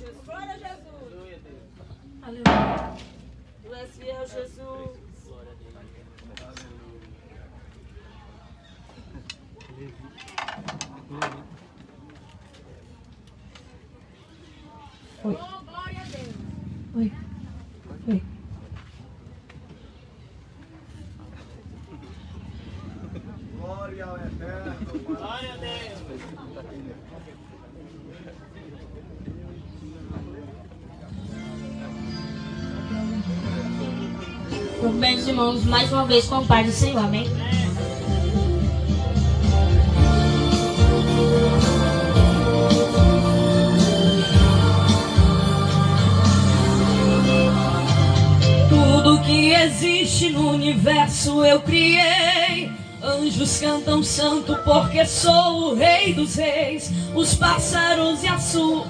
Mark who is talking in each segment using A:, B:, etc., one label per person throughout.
A: Jesus. Glória a Jesus.
B: Aleluia.
A: Tu és fiel, Jesus.
B: Oi.
A: Oh, glória a Deus.
B: Oi. Oi.
C: Glória ao Eterno.
D: Glória a Deus.
E: Bem, meus irmãos, mais uma vez com o Pai do Senhor, amém?
B: Tudo que existe no universo eu criei. Anjos cantam santo porque sou o rei dos reis. Os pássaros e açul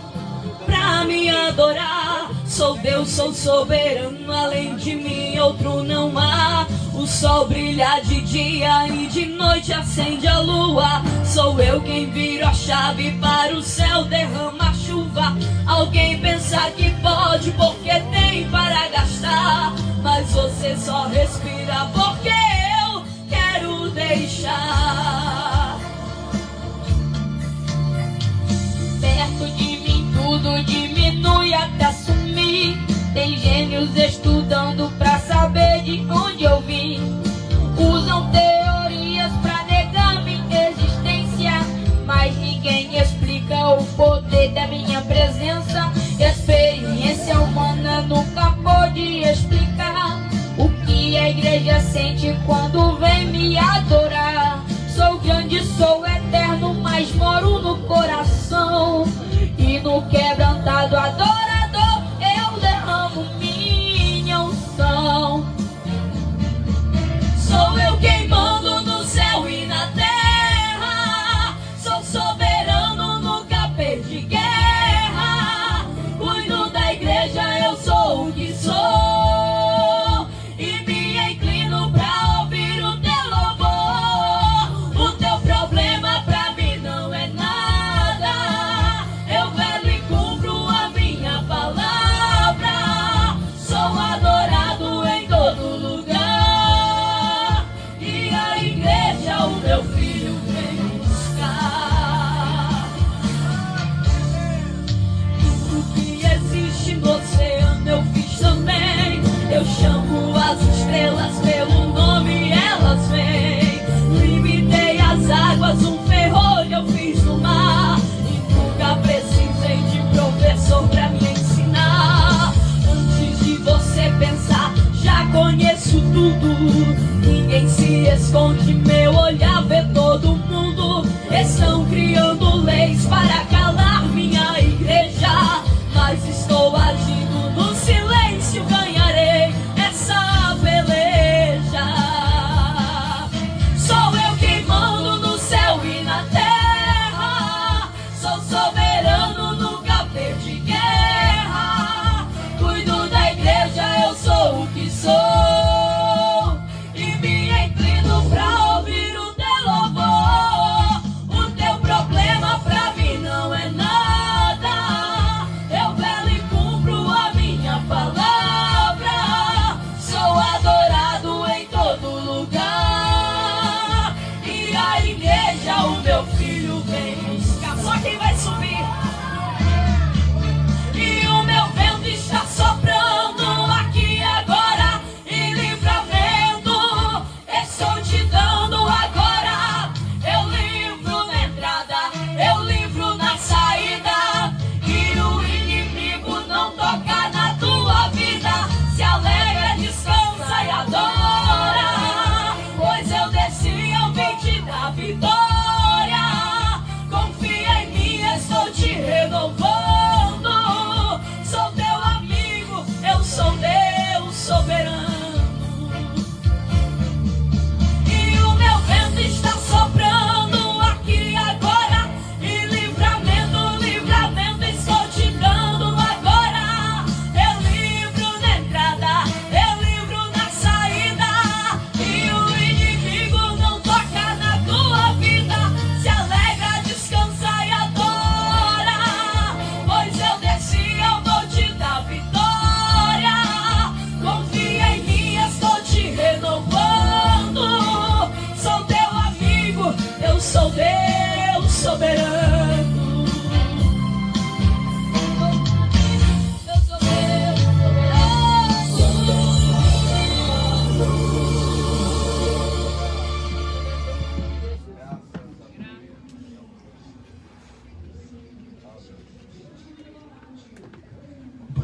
B: pra me adorar. Sou Deus, sou soberano, além de mim outro não há. O sol brilha de dia e de noite acende a lua. Sou eu quem viro a chave para o céu derrama a chuva. Alguém pensa que pode porque tem para gastar, mas você só respira porque eu quero deixar.
E: Perto de mim tudo diminui até sumir. Tem gênios estudando pra saber de onde eu vim. Usam teorias pra negar minha existência, mas ninguém explica o poder da minha presença. Experiência humana nunca pôde explicar o que a igreja sente quando vem me adorar. Sou grande, sou eterno, mas moro no coração. E no quebrantado adorador eu derramo minha unção.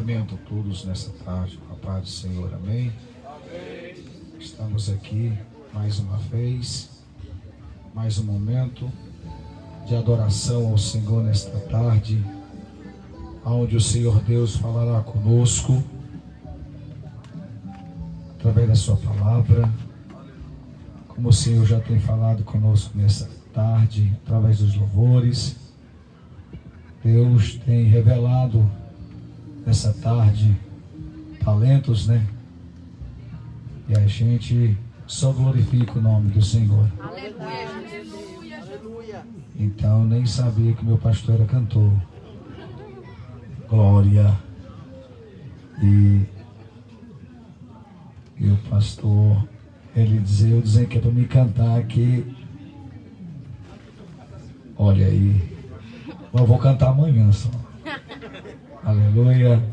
D: Cumprimento todos nessa tarde com a paz do Senhor, amém? Estamos aqui mais uma vez, mais um momento de adoração ao Senhor nesta tarde, onde o Senhor Deus falará conosco através da sua palavra, como o Senhor já tem falado conosco nessa tarde, através dos louvores. Deus tem revelado nessa tarde talentos, né? E a gente só glorifica o nome do Senhor. Então nem sabia que meu pastor era cantor. Glória. E o pastor, ele dizia, eu dizia que é para me cantar aqui. Olha aí. Eu vou cantar amanhã só. Aleluia.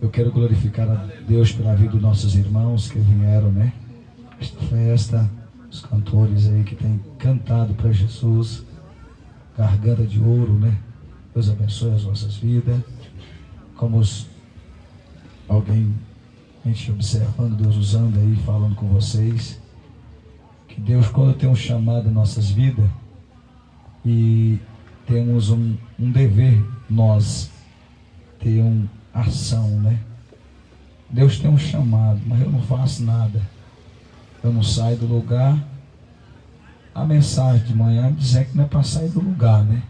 D: Eu quero glorificar a Deus pela vida dos nossos irmãos que vieram, né? Esta festa, os cantores aí que têm cantado para Jesus, garganta de ouro, né? Deus abençoe as nossas vidas. Como alguém, a gente observando, Deus usando aí, falando com vocês, que Deus, quando tem um chamado em nossas vidas, e temos um dever, nós ter uma ação, né? Deus tem um chamado, mas eu não faço nada. Eu não saio do lugar. A mensagem de manhã dizer que não é para sair do lugar, né?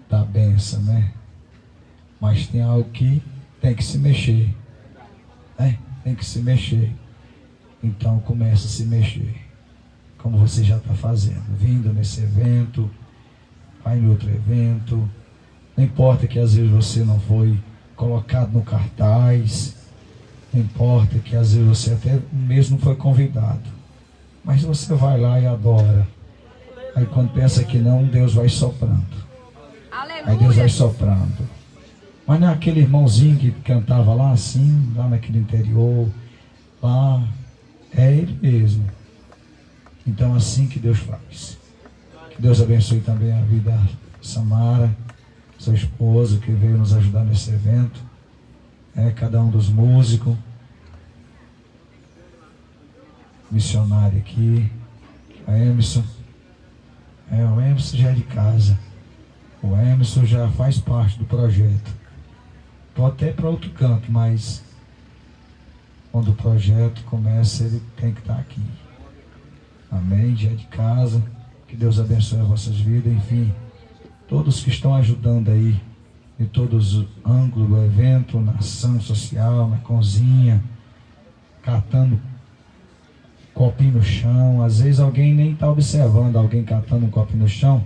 D: Da benção, né? Mas tem algo que tem que se mexer, né? Tem que se mexer. Então começa a se mexer, como você já está fazendo, vindo nesse evento, vai em outro evento. Não importa que às vezes você não foi colocado no cartaz, não importa que às vezes você até mesmo não foi convidado, mas você vai lá e adora. Aí quando pensa que não, Deus vai soprando. Aí Deus vai soprando. Mas não é aquele irmãozinho que cantava lá assim, lá naquele interior, lá, é ele mesmo. Então assim que Deus faz. Que Deus abençoe também a vida de Samara, seu esposo que veio nos ajudar nesse evento, cada um dos músicos, missionário aqui, o Emerson, o Emerson já é de casa, o Emerson já faz parte do projeto, pode até para outro canto, mas quando o projeto começa ele tem que estar aqui, amém, já é de casa, que Deus abençoe as vossas vidas, enfim, todos que estão ajudando aí, em todos os ângulos do evento, na ação social, na cozinha, catando copinho no chão. Às vezes alguém nem está observando alguém catando um copinho no chão,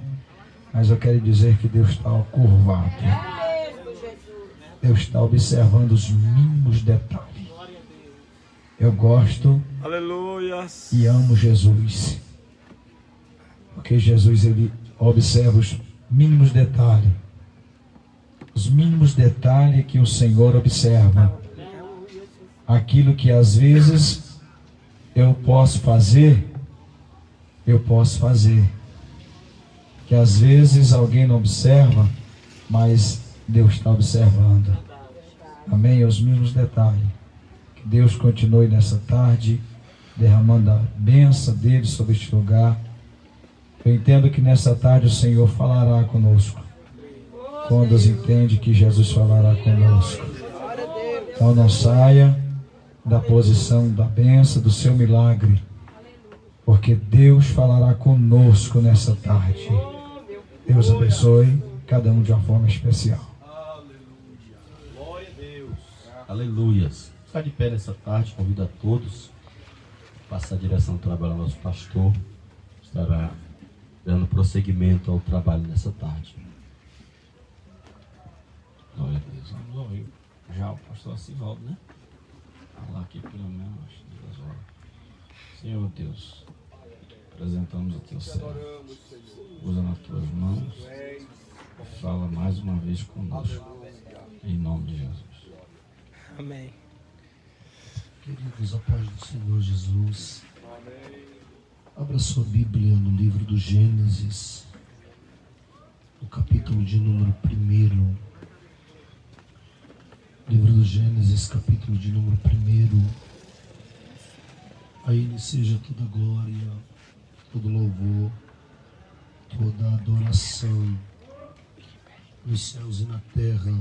D: mas eu quero dizer que Deus está curvado. Deus está observando os mínimos detalhes. Eu gosto, aleluia, e amo Jesus, porque Jesus ele observa os mínimos detalhes. Os mínimos detalhes que o Senhor observa. Aquilo que às vezes eu posso fazer. Que às vezes alguém não observa, mas Deus está observando. Amém? Os mínimos detalhes. Que Deus continue nessa tarde derramando a bênção dele sobre este lugar. Eu entendo que nessa tarde o Senhor falará conosco. Quando entende que Jesus falará conosco. Então não saia da posição da bênção, do seu milagre. Porque Deus falará conosco nessa tarde. Deus abençoe cada um de uma forma especial.
F: Glória a Deus. Aleluias. Está de pé nessa tarde, convido a todos a passar a direção do trabalho ao nosso pastor. Estará dando prosseguimento ao trabalho nessa tarde. Glória a Deus. Vamos ouvir já o pastor Sivaldo, né? Falar aqui pelo menos 2 horas. Senhor Deus, apresentamos o teu servo. Usa nas tuas mãos. Fala mais uma vez conosco. Em nome de Jesus.
G: Amém.
H: Queridos, a paz do Senhor Jesus. Abra sua Bíblia no livro do Gênesis, no capítulo de número 1. do Gênesis, capítulo de número 1. A Ele seja toda glória, todo louvor, toda adoração nos céus e na terra,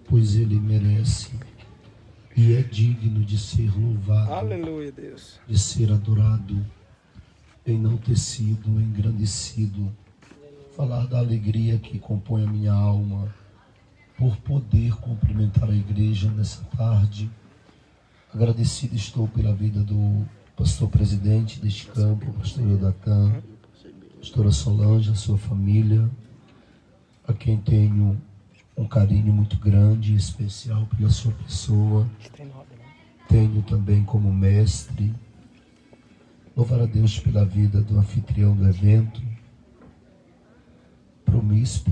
H: pois Ele merece e é digno de ser louvado.
C: Aleluia, Deus.
H: De ser adorado, enaltecido, engrandecido. Falar da alegria que compõe a minha alma por poder cumprimentar a igreja nessa tarde. Agradecido estou pela vida do pastor presidente deste campo, pastor Eudatan, pastora Solange, a sua família, a quem tenho um carinho muito grande e especial pela sua pessoa. Tenho também como mestre. Louvar a Deus pela vida do anfitrião do evento. Promisp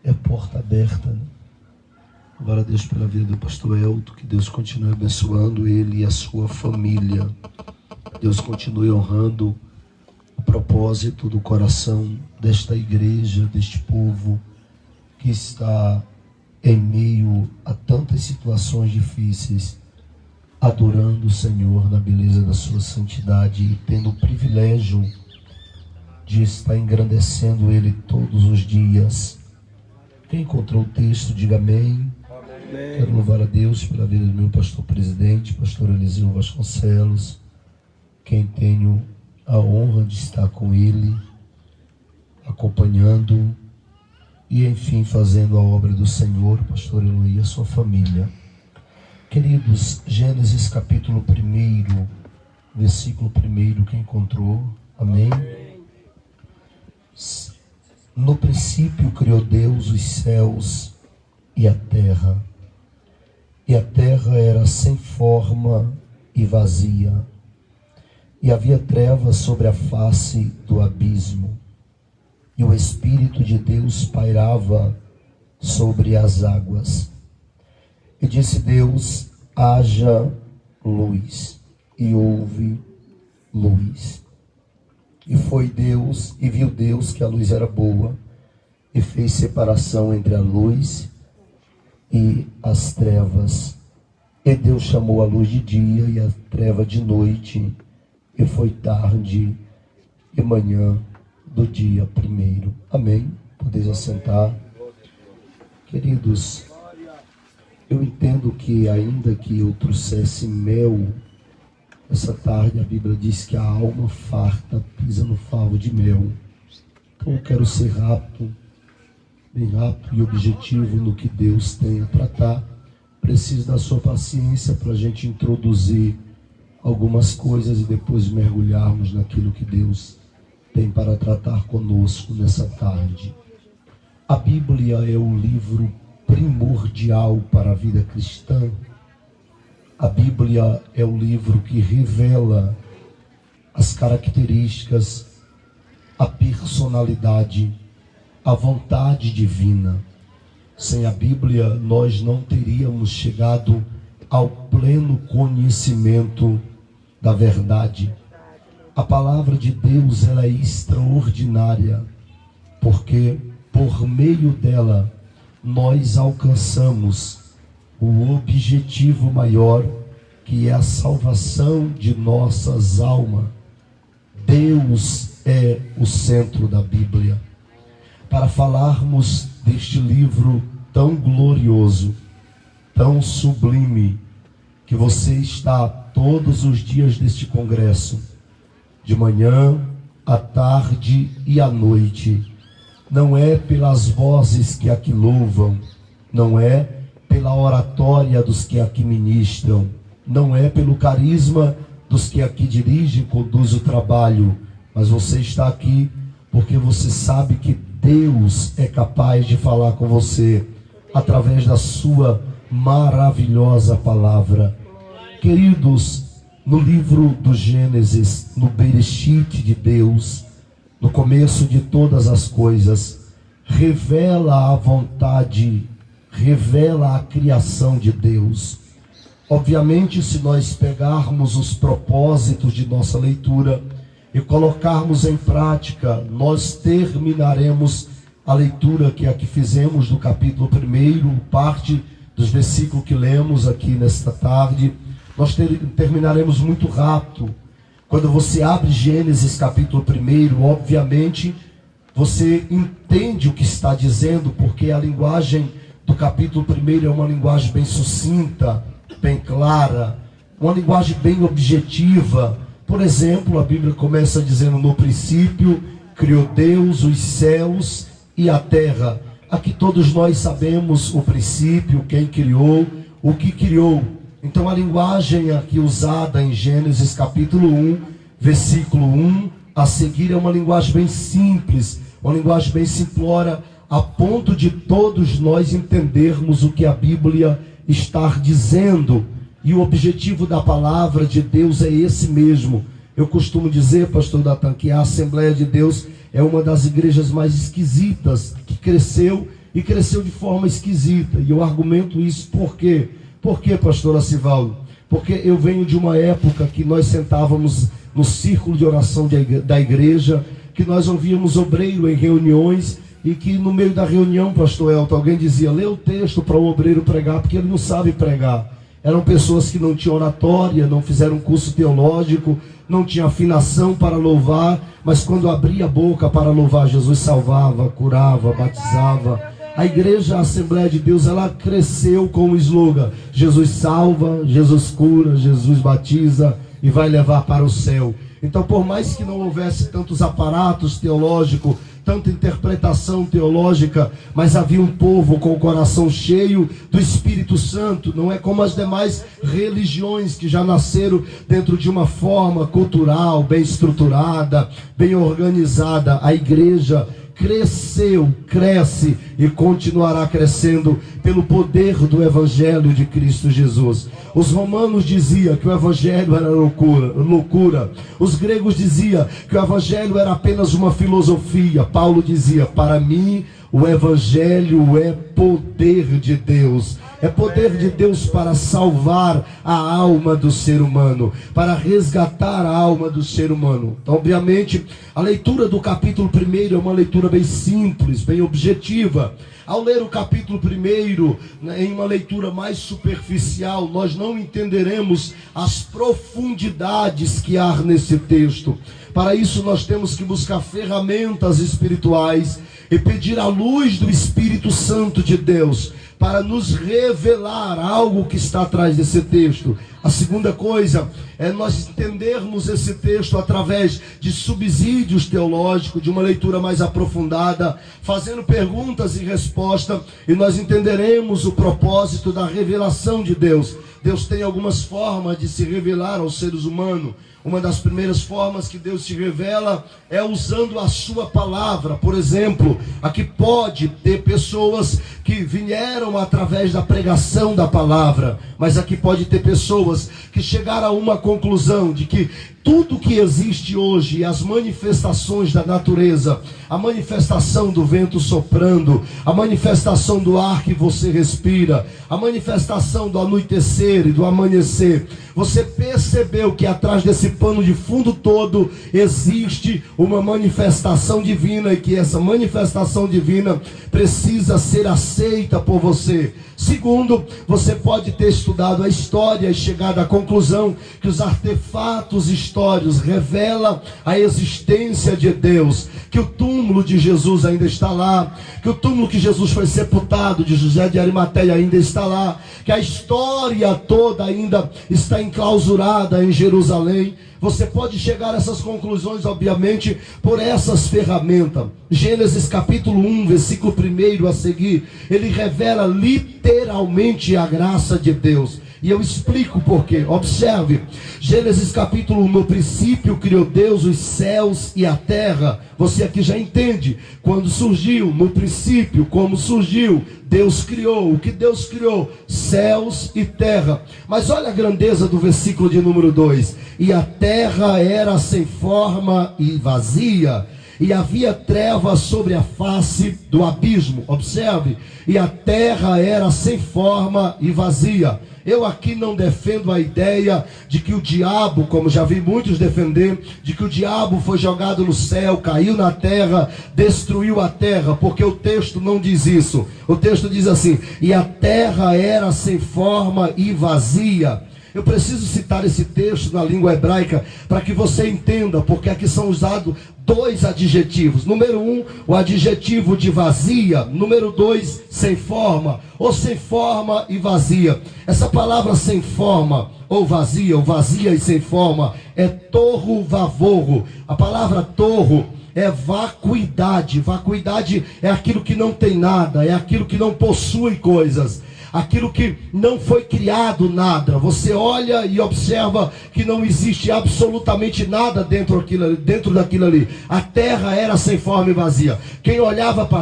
H: é porta aberta, né? Louvar a Deus pela vida do pastor Elton, que Deus continue abençoando ele e a sua família. Deus continue honrando o propósito do coração desta igreja, deste povo que está em meio a tantas situações difíceis, adorando o Senhor na beleza da sua santidade e tendo o privilégio de estar engrandecendo Ele todos os dias. Quem encontrou o texto, diga amém. Amém. Quero louvar a Deus pela vida do meu pastor presidente, pastor Eliseu Vasconcelos, quem tenho a honra de estar com ele, acompanhando e, enfim, fazendo a obra do Senhor, pastor Eloy e a sua família. Queridos, Gênesis capítulo 1, versículo 1, quem encontrou? Amém? No princípio criou Deus os céus e a terra era sem forma e vazia, e havia trevas sobre a face do abismo, e o Espírito de Deus pairava sobre as águas. E disse Deus: haja luz, e houve luz. E foi Deus, e viu Deus que a luz era boa, e fez separação entre a luz e as trevas. E Deus chamou a luz de dia e a treva de noite, e foi tarde e manhã do dia 1. Amém? Podeis assentar. Queridos, eu entendo que ainda que eu trouxesse mel, essa tarde a Bíblia diz que a alma farta pisa no favo de mel. Então eu quero ser rápido, bem rápido e objetivo no que Deus tem a tratar. Preciso da sua paciência para a gente introduzir algumas coisas e depois mergulharmos naquilo que Deus tem para tratar conosco nessa tarde. A Bíblia é o livro primordial para a vida cristã. A Bíblia é o livro que revela as características, a personalidade, a vontade divina. Sem a Bíblia, nós não teríamos chegado ao pleno conhecimento da verdade. A palavra de Deus, ela é extraordinária, porque por meio dela nós alcançamos o objetivo maior, que é a salvação de nossas almas. Deus é o centro da Bíblia. Para falarmos deste livro tão glorioso, tão sublime, que você está todos os dias deste congresso, de manhã, à tarde e à noite, não é pelas vozes que aqui louvam, não é pela oratória dos que aqui ministram, não é pelo carisma dos que aqui dirigem, conduzem o trabalho, mas você está aqui porque você sabe que Deus é capaz de falar com você através da sua maravilhosa palavra. Queridos, no livro do Gênesis, no Bereshit de Deus, no começo de todas as coisas, revela a vontade, revela a criação de Deus. Obviamente, se nós pegarmos os propósitos de nossa leitura e colocarmos em prática, nós terminaremos a leitura que aqui fizemos do capítulo 1, parte dos versículos que lemos aqui nesta tarde. Nós terminaremos muito rápido. Quando você abre Gênesis capítulo 1, obviamente você entende o que está dizendo, porque a linguagem do capítulo 1 é uma linguagem bem sucinta, bem clara, uma linguagem bem objetiva. Por exemplo, a Bíblia começa dizendo: no princípio criou Deus os céus e a terra. Aqui todos nós sabemos o princípio, quem criou, o que criou. Então a linguagem aqui usada em Gênesis capítulo 1, versículo 1, a seguir é uma linguagem bem simples, uma linguagem bem simplória, a ponto de todos nós entendermos o que a Bíblia está dizendo. E o objetivo da palavra de Deus é esse mesmo. Eu costumo dizer, pastor Natan, que a Assembleia de Deus é uma das igrejas mais esquisitas, que cresceu e cresceu de forma esquisita. E eu argumento isso por quê? Por quê, pastor Acivaldo? Porque eu venho de uma época que nós sentávamos no círculo de oração da igreja, que nós ouvíamos obreiro em reuniões, e que no meio da reunião, pastor Elton, alguém dizia: lê o texto para o obreiro pregar, porque ele não sabe pregar. Eram pessoas que não tinham oratória, não fizeram curso teológico, não tinham afinação para louvar, mas quando abria a boca para louvar, Jesus salvava, curava, batizava. A igreja, a Assembleia de Deus, ela cresceu com o slogan: Jesus salva, Jesus cura, Jesus batiza e vai levar para o céu. Então, por mais que não houvesse tantos aparatos teológicos, tanta interpretação teológica, mas havia um povo com o coração cheio do Espírito Santo. Não é como as demais religiões que já nasceram dentro de uma forma cultural, bem estruturada, bem organizada. A igreja cresceu, cresce e continuará crescendo pelo poder do Evangelho de Cristo Jesus. Os romanos diziam que o Evangelho era loucura. Os gregos diziam que o Evangelho era apenas uma filosofia. Paulo dizia: para mim o Evangelho é poder de Deus. É poder de Deus para salvar a alma do ser humano, para resgatar a alma do ser humano. Então, obviamente, a leitura do capítulo 1 é uma leitura bem simples, bem objetiva. Ao ler o capítulo 1, em uma leitura mais superficial, nós não entenderemos as profundidades que há nesse texto. Para isso, nós temos que buscar ferramentas espirituais e pedir a luz do Espírito Santo de Deus para nos revelar algo que está atrás desse texto. A segunda coisa é nós entendermos esse texto através de subsídios teológicos, de uma leitura mais aprofundada, fazendo perguntas e respostas, e nós entenderemos o propósito da revelação de Deus. Deus tem algumas formas de se revelar aos seres humanos. Uma das primeiras formas que Deus se revela é usando a sua palavra. Por exemplo, aqui pode ter pessoas que vieram através da pregação da palavra, mas aqui pode ter pessoas que chegaram a uma conclusão de que tudo que existe hoje, as manifestações da natureza, a manifestação do vento soprando, a manifestação do ar que você respira, a manifestação do anoitecer e do amanhecer, você percebeu que atrás desse pano de fundo todo existe uma manifestação divina, e que essa manifestação divina precisa ser aceita por você. Segundo, você pode ter estudado a história e chegado à conclusão que os artefatos históricos revelam a existência de Deus, que o túmulo de Jesus ainda está lá, que o túmulo que Jesus foi sepultado, de José de Arimateia, ainda está lá, que a história toda ainda está enclausurada em Jerusalém. Você pode chegar a essas conclusões, obviamente, por essas ferramentas. Gênesis capítulo 1, versículo 1 a seguir, ele revela literalmente a graça de Deus. E eu explico por quê. Observe, Gênesis capítulo 1, no princípio criou Deus os céus e a terra. Você aqui já entende quando surgiu, no princípio, como surgiu. Deus criou, o que Deus criou? Céus e terra. Mas olha a grandeza do versículo de número 2. E a terra era sem forma e vazia, e havia trevas sobre a face do abismo. Observe, e a terra era sem forma e vazia. Eu aqui não defendo a ideia de que o diabo, como já vi muitos defender, de que o diabo foi jogado no céu, caiu na terra, destruiu a terra, porque o texto não diz isso. O texto diz assim: e a terra era sem forma e vazia. Eu preciso citar esse texto na língua hebraica para que você entenda, porque aqui são usados dois adjetivos. Número 1, o adjetivo de vazia. Número 2, sem forma, ou sem forma e vazia. Essa palavra sem forma ou vazia e sem forma é torro vavorro. A palavra torro é vacuidade. Vacuidade é aquilo que não tem nada, é aquilo que não possui coisas, aquilo que não foi criado nada. Você olha e observa que não existe absolutamente nada dentro daquilo ali. A terra era sem forma e vazia. Quem olhava para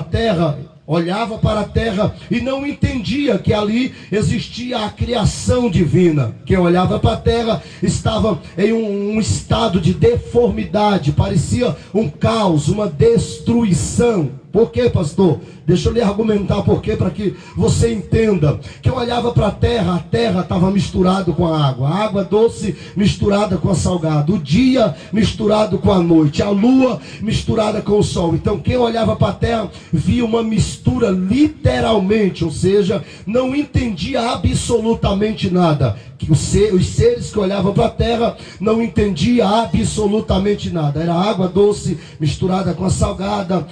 H: a terra e não entendia que ali existia a criação divina. Quem olhava para a terra estava em um estado de deformidade, parecia um caos, uma destruição. Por quê, pastor? Deixa eu lhe argumentar por quê, para que você entenda. Que eu olhava para a terra estava misturado com a água doce misturada com a salgada, o dia misturado com a noite, a lua misturada com o sol. Então quem olhava para a terra via uma mistura literalmente, ou seja, não entendia absolutamente nada. Que os seres que olhavam para a terra não entendiam absolutamente nada. Era água doce misturada com a salgada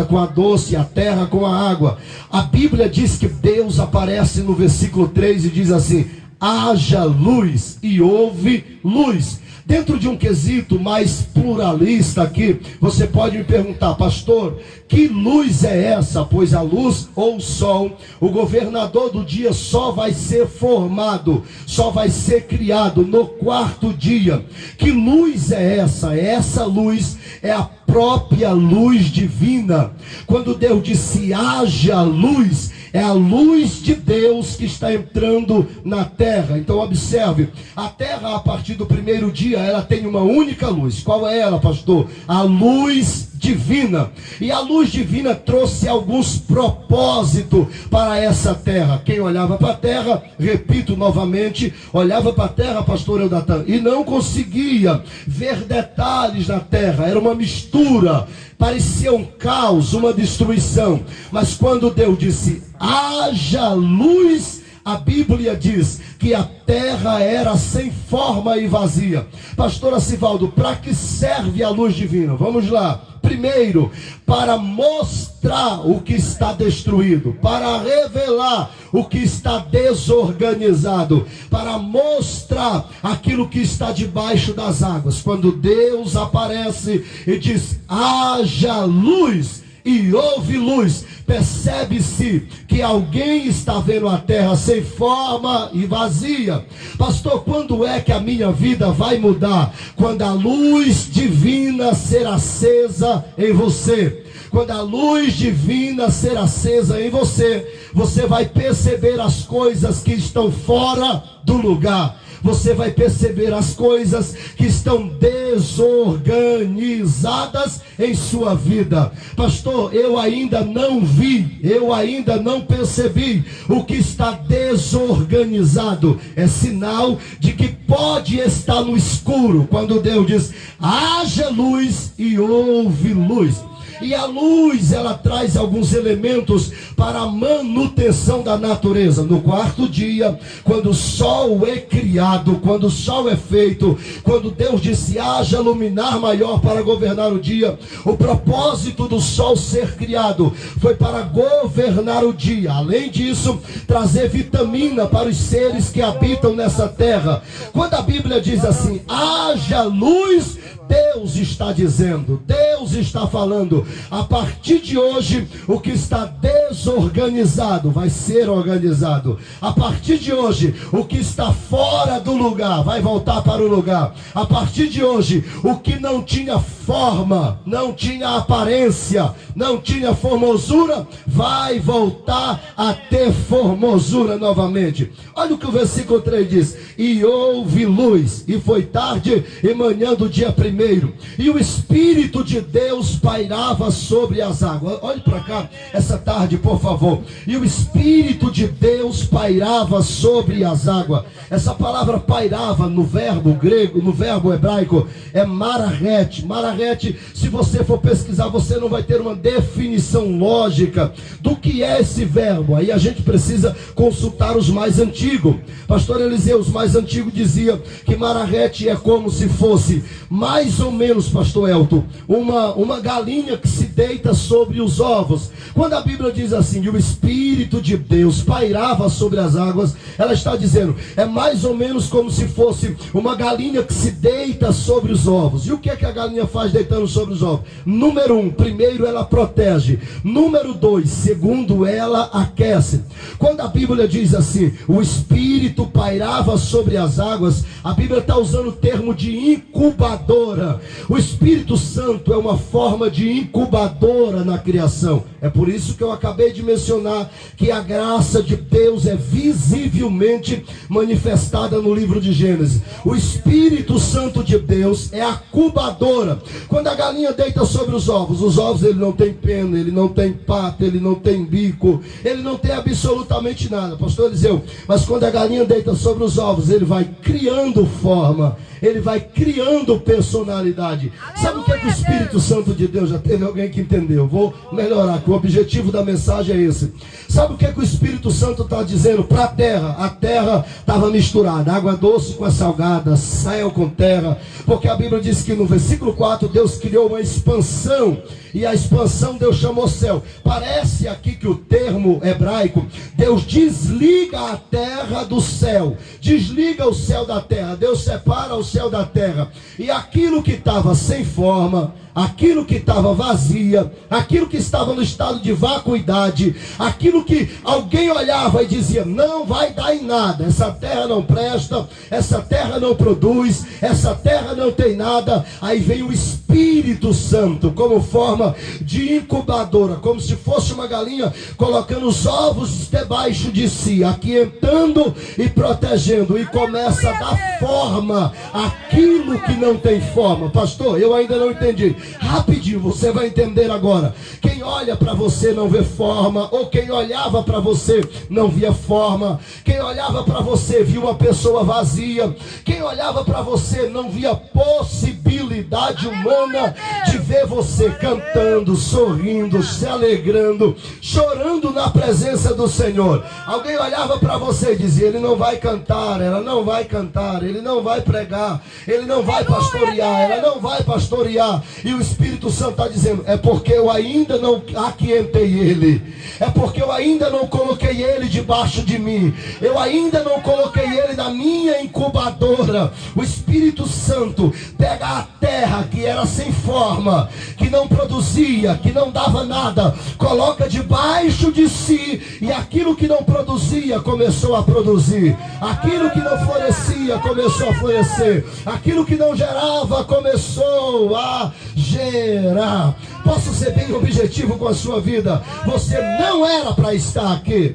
H: com a doce, a terra com a água. A Bíblia diz que Deus aparece no versículo 3 e diz assim: haja luz, e houve luz. Dentro de um quesito mais pluralista aqui, você pode me perguntar: pastor, que luz é essa? Pois a luz ou o sol, o governador do dia só vai ser formado, só vai ser criado no quarto dia. Que luz é essa? Essa luz é a própria luz divina. Quando Deus disse haja luz, é a luz de Deus que está entrando na terra. Então observe, a terra a partir do primeiro dia, ela tem uma única luz. Qual é ela, pastor? A luz divina. E a luz divina trouxe alguns propósitos para essa terra. Quem olhava para a terra, repito novamente, olhava para a terra, pastor Eudatan, e não conseguia ver detalhes na terra. Era uma mistura, parecia um caos, uma destruição. Mas quando Deus disse haja luz, a Bíblia diz que a terra era sem forma e vazia. Pastor Acivaldo, para que serve a luz divina? Vamos lá. Primeiro, para mostrar o que está destruído, para revelar o que está desorganizado, para mostrar aquilo que está debaixo das águas. Quando Deus aparece e diz haja luz, e houve luz, percebe-se que alguém está vendo a terra sem forma e vazia. Pastor, quando é que a minha vida vai mudar? Quando a luz divina ser acesa em você. Quando a luz divina ser acesa em você, você vai perceber as coisas que estão fora do lugar. Você vai perceber as coisas que estão desorganizadas em sua vida. Pastor, eu ainda não vi, eu ainda não percebi o que está desorganizado. É sinal de que pode estar no escuro. Quando Deus diz haja luz, e houve luz. E a luz, ela traz alguns elementos para a manutenção da natureza. No quarto dia, quando o sol é criado, quando o sol é feito, quando Deus disse haja luminar maior para governar o dia, o propósito do sol ser criado foi para governar o dia. Além disso, trazer vitamina para os seres que habitam nessa terra. Quando a Bíblia diz assim, haja luz, Deus está dizendo, Deus está falando, a partir de hoje, o que está desorganizado vai ser organizado. A partir de hoje, o que está fora do lugar vai voltar para o lugar. A partir de hoje, o que não tinha forma, não tinha aparência, não tinha formosura, vai voltar a ter formosura novamente. Olha o que o versículo 3 diz: e houve luz, e foi tarde e manhã do dia 1º, e o Espírito de Deus pairava sobre as águas. Olhe para cá essa tarde, por favor. E o Espírito de Deus pairava sobre as águas. Essa palavra pairava no verbo grego, no verbo hebraico, é mararete. Mararete, se você for pesquisar, você não vai ter uma definição lógica do que é esse verbo. Aí a gente precisa consultar os mais antigos. Pastor Eliseu, os mais antigos dizia que mararete é como se fosse mais ou menos, pastor Elton, uma galinha que se deita sobre os ovos. Quando a Bíblia diz assim, e o Espírito de Deus pairava sobre as águas, ela está dizendo, é mais ou menos como se fosse uma galinha que se deita sobre os ovos. E o que é que a galinha faz deitando sobre os ovos? Número 1, primeiro ela protege. Número 2, segundo ela aquece. Quando a Bíblia diz assim, o Espírito pairava sobre as águas, a Bíblia está usando o termo de incubadora. O Espírito Santo é uma forma de incubadora na criação. É por isso que eu acabei de mencionar que a graça de Deus é visivelmente manifestada no livro de Gênesis. O Espírito Santo de Deus é a incubadora. Quando a galinha deita sobre os ovos ele não tem pena, ele não tem pata, ele não tem bico, ele não tem absolutamente nada, pastor Eliseu. Mas quando a galinha deita sobre os ovos, ele vai criando forma, ele vai criando personalidade. Sabe o que é que o Espírito Santo de Deus, já teve alguém que entendeu? Vou melhorar, que o objetivo da mensagem é esse. Sabe o que é que o Espírito Santo está dizendo para a terra? A terra estava misturada, água doce com a salgada, céu com terra, porque a Bíblia diz que no versículo 4 Deus criou uma expansão, e a expansão Deus chamou céu. Parece aqui que o termo hebraico, Deus desliga a terra do céu, desliga o céu da terra, Deus separa o céu da terra, e aquilo que estava sem forma, aquilo que estava vazia, aquilo que estava no estado de vacuidade, aquilo que alguém olhava e dizia, não vai dar em nada, essa terra não presta, essa terra não produz, essa terra não tem nada. Aí vem o Espírito Santo como forma de incubadora, como se fosse uma galinha colocando os ovos debaixo de si, aquietando e protegendo, e começa a dar forma àquilo que não tem forma. Pastor, eu ainda não entendi. Rapidinho, você vai entender agora. Quem olha para você não vê forma, ou quem olhava para você não via forma. Quem olhava para você via uma pessoa vazia. Quem olhava para você não via possibilidade humana de ver você cantando, sorrindo, se alegrando, chorando na presença do Senhor. Alguém olhava para você e dizia, ele não vai cantar, ela não vai cantar, ele não vai pregar, ele não vai pastorear, ela não vai pastorear. E o Espírito Santo está dizendo, é porque eu ainda não aquietei ele, é porque eu ainda não coloquei ele debaixo de mim, eu ainda não coloquei ele na minha incubadora. O Espírito Santo pega a terra que era sem forma, que não produzia, que não dava nada, coloca debaixo de si, e aquilo que não produzia começou a produzir, aquilo que não florescia começou a florescer, aquilo que não gerava começou a gerar. Posso ser bem objetivo com a sua vida? Você não era para estar aqui.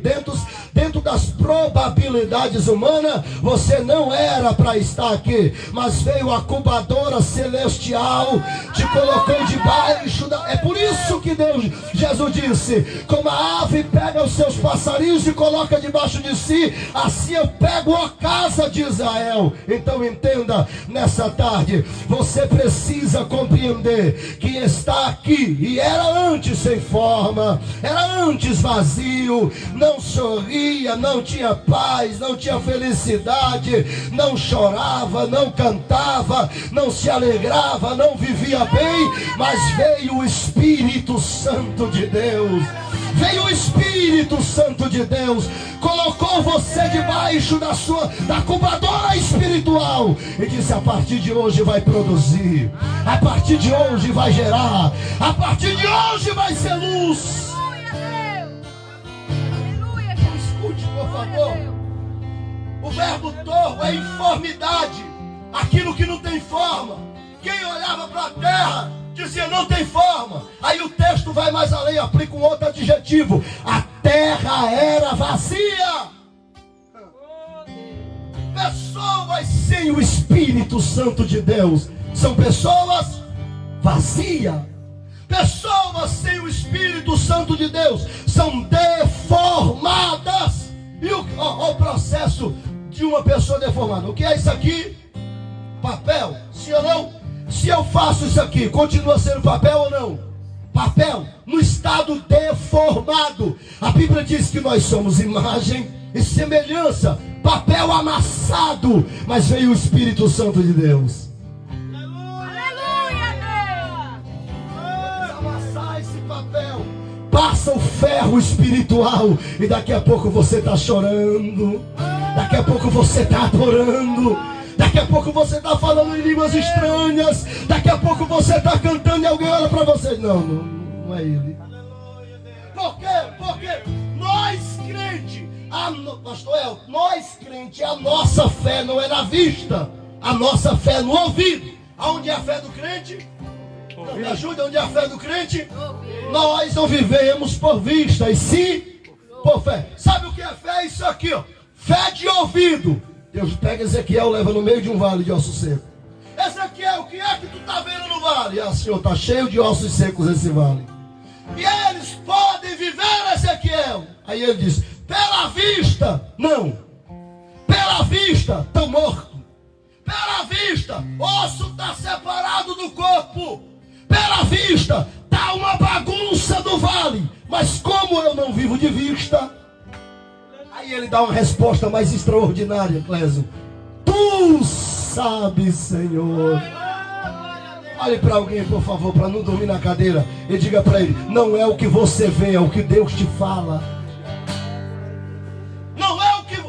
H: Dentro das probabilidades humanas, você não era para estar aqui. Mas veio a incubadora celestial, te colocou debaixo da... É por isso que Jesus disse, como a ave pega os seus passarinhos e coloca debaixo de si, assim eu pego a casa de Israel. Então entenda, nessa tarde, você precisa compreender que está aqui, e era antes sem forma, era antes vazio, não sorria, não tinha paz, não tinha felicidade, não chorava, não cantava, não se alegrava, não vivia bem, mas veio o Espírito Santo de Deus. Veio o Espírito Santo de Deus, colocou você debaixo da incubadora espiritual e disse, a partir de hoje vai produzir, a partir de hoje vai gerar, a partir de hoje vai ser luz. Escute, por favor. O verbo torvo é informidade, aquilo que não tem forma. Quem olhava para a terra dizia não tem forma. Aí o texto vai mais além, aplica um outro adjetivo: a terra era vazia. Pessoas sem o Espírito Santo de Deus são pessoas vazias. Pessoas sem o Espírito Santo de Deus são deformadas. E o processo de uma pessoa deformada: o que é isso aqui? Papel, sim ou não? Se eu faço isso aqui, continua sendo papel ou não? Papel no estado deformado. A Bíblia diz que nós somos imagem e semelhança, papel amassado, mas veio o Espírito Santo de Deus. Amassar esse papel, passa o ferro espiritual, e daqui a pouco você está chorando, daqui a pouco você está adorando, daqui a pouco você está falando em línguas estranhas, daqui a pouco você está cantando e alguém olha para você: não é ele. Por quê? Porque nós crentes, pastor El, nós crentes, a nossa fé não é na vista, a nossa fé é no ouvido. Aonde é a fé do crente? Me ajuda, onde é a fé do crente? Nós não vivemos por vista, e sim por fé. Sabe o que é fé? Isso aqui, ó. Fé de ouvido. Deus pega Ezequiel, leva no meio de um vale de ossos secos. Ezequiel, o que é que tu está vendo no vale? Ah, Senhor, está cheio de ossos secos esse vale. E eles podem viver, Ezequiel? Aí ele diz: pela vista, não. Pela vista, estão mortos. Pela vista, osso está separado do corpo. Pela vista, está uma bagunça do vale. Mas como eu não vivo de vista? Aí ele dá uma resposta mais extraordinária, Clésio: tu sabes, Senhor. Olhe para alguém, por favor, para não dormir na cadeira, e diga para ele: não é o que você vê, é o que Deus te fala. Não é o que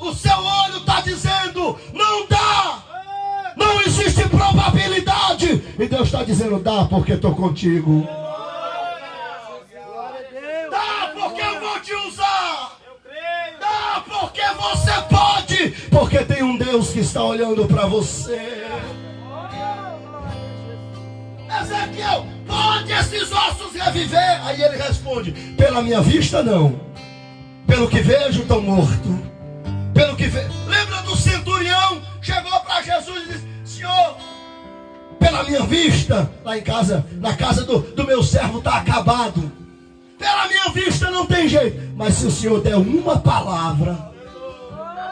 H: o seu olho está dizendo. Não dá. Não existe probabilidade. E Deus está dizendo: dá, porque estou contigo. Dá, porque eu vou te usar. Dá, porque você pode. Porque tem um Deus que está olhando para você. Ezequiel, pode esses ossos reviver? Aí ele responde: pela minha vista não. Pelo que vejo, estão mortos. Pelo que vejo. Lembra do centurião? Chegou para Jesus e disse: Senhor, pela minha vista, lá em casa, na casa do meu servo está acabado. Pela minha vista não tem jeito. Mas se o Senhor der uma palavra.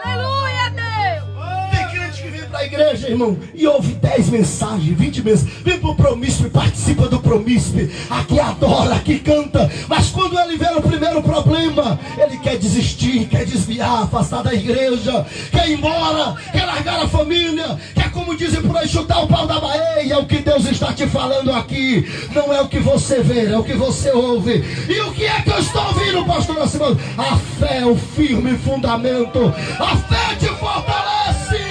A: Aleluia, Deus!
H: Tem crente que vem para a igreja, irmão, e ouve 10 mensagens, 20 mensagens. Vem para o Promíspe, participa do Promíspe. Aqui adora, aqui canta. Mas quando ele vê o primeiro problema, ele quer desistir, quer desviar, afastar da igreja, quer ir embora, quer largar a família, quer, como dizem por aí, chutar o pau da baeia. O que Deus está te falando aqui não é o que você vê, é o que você ouve. E o que é que eu estou ouvindo, pastor Nascimento? A fé é o firme fundamento. A fé te fortalece.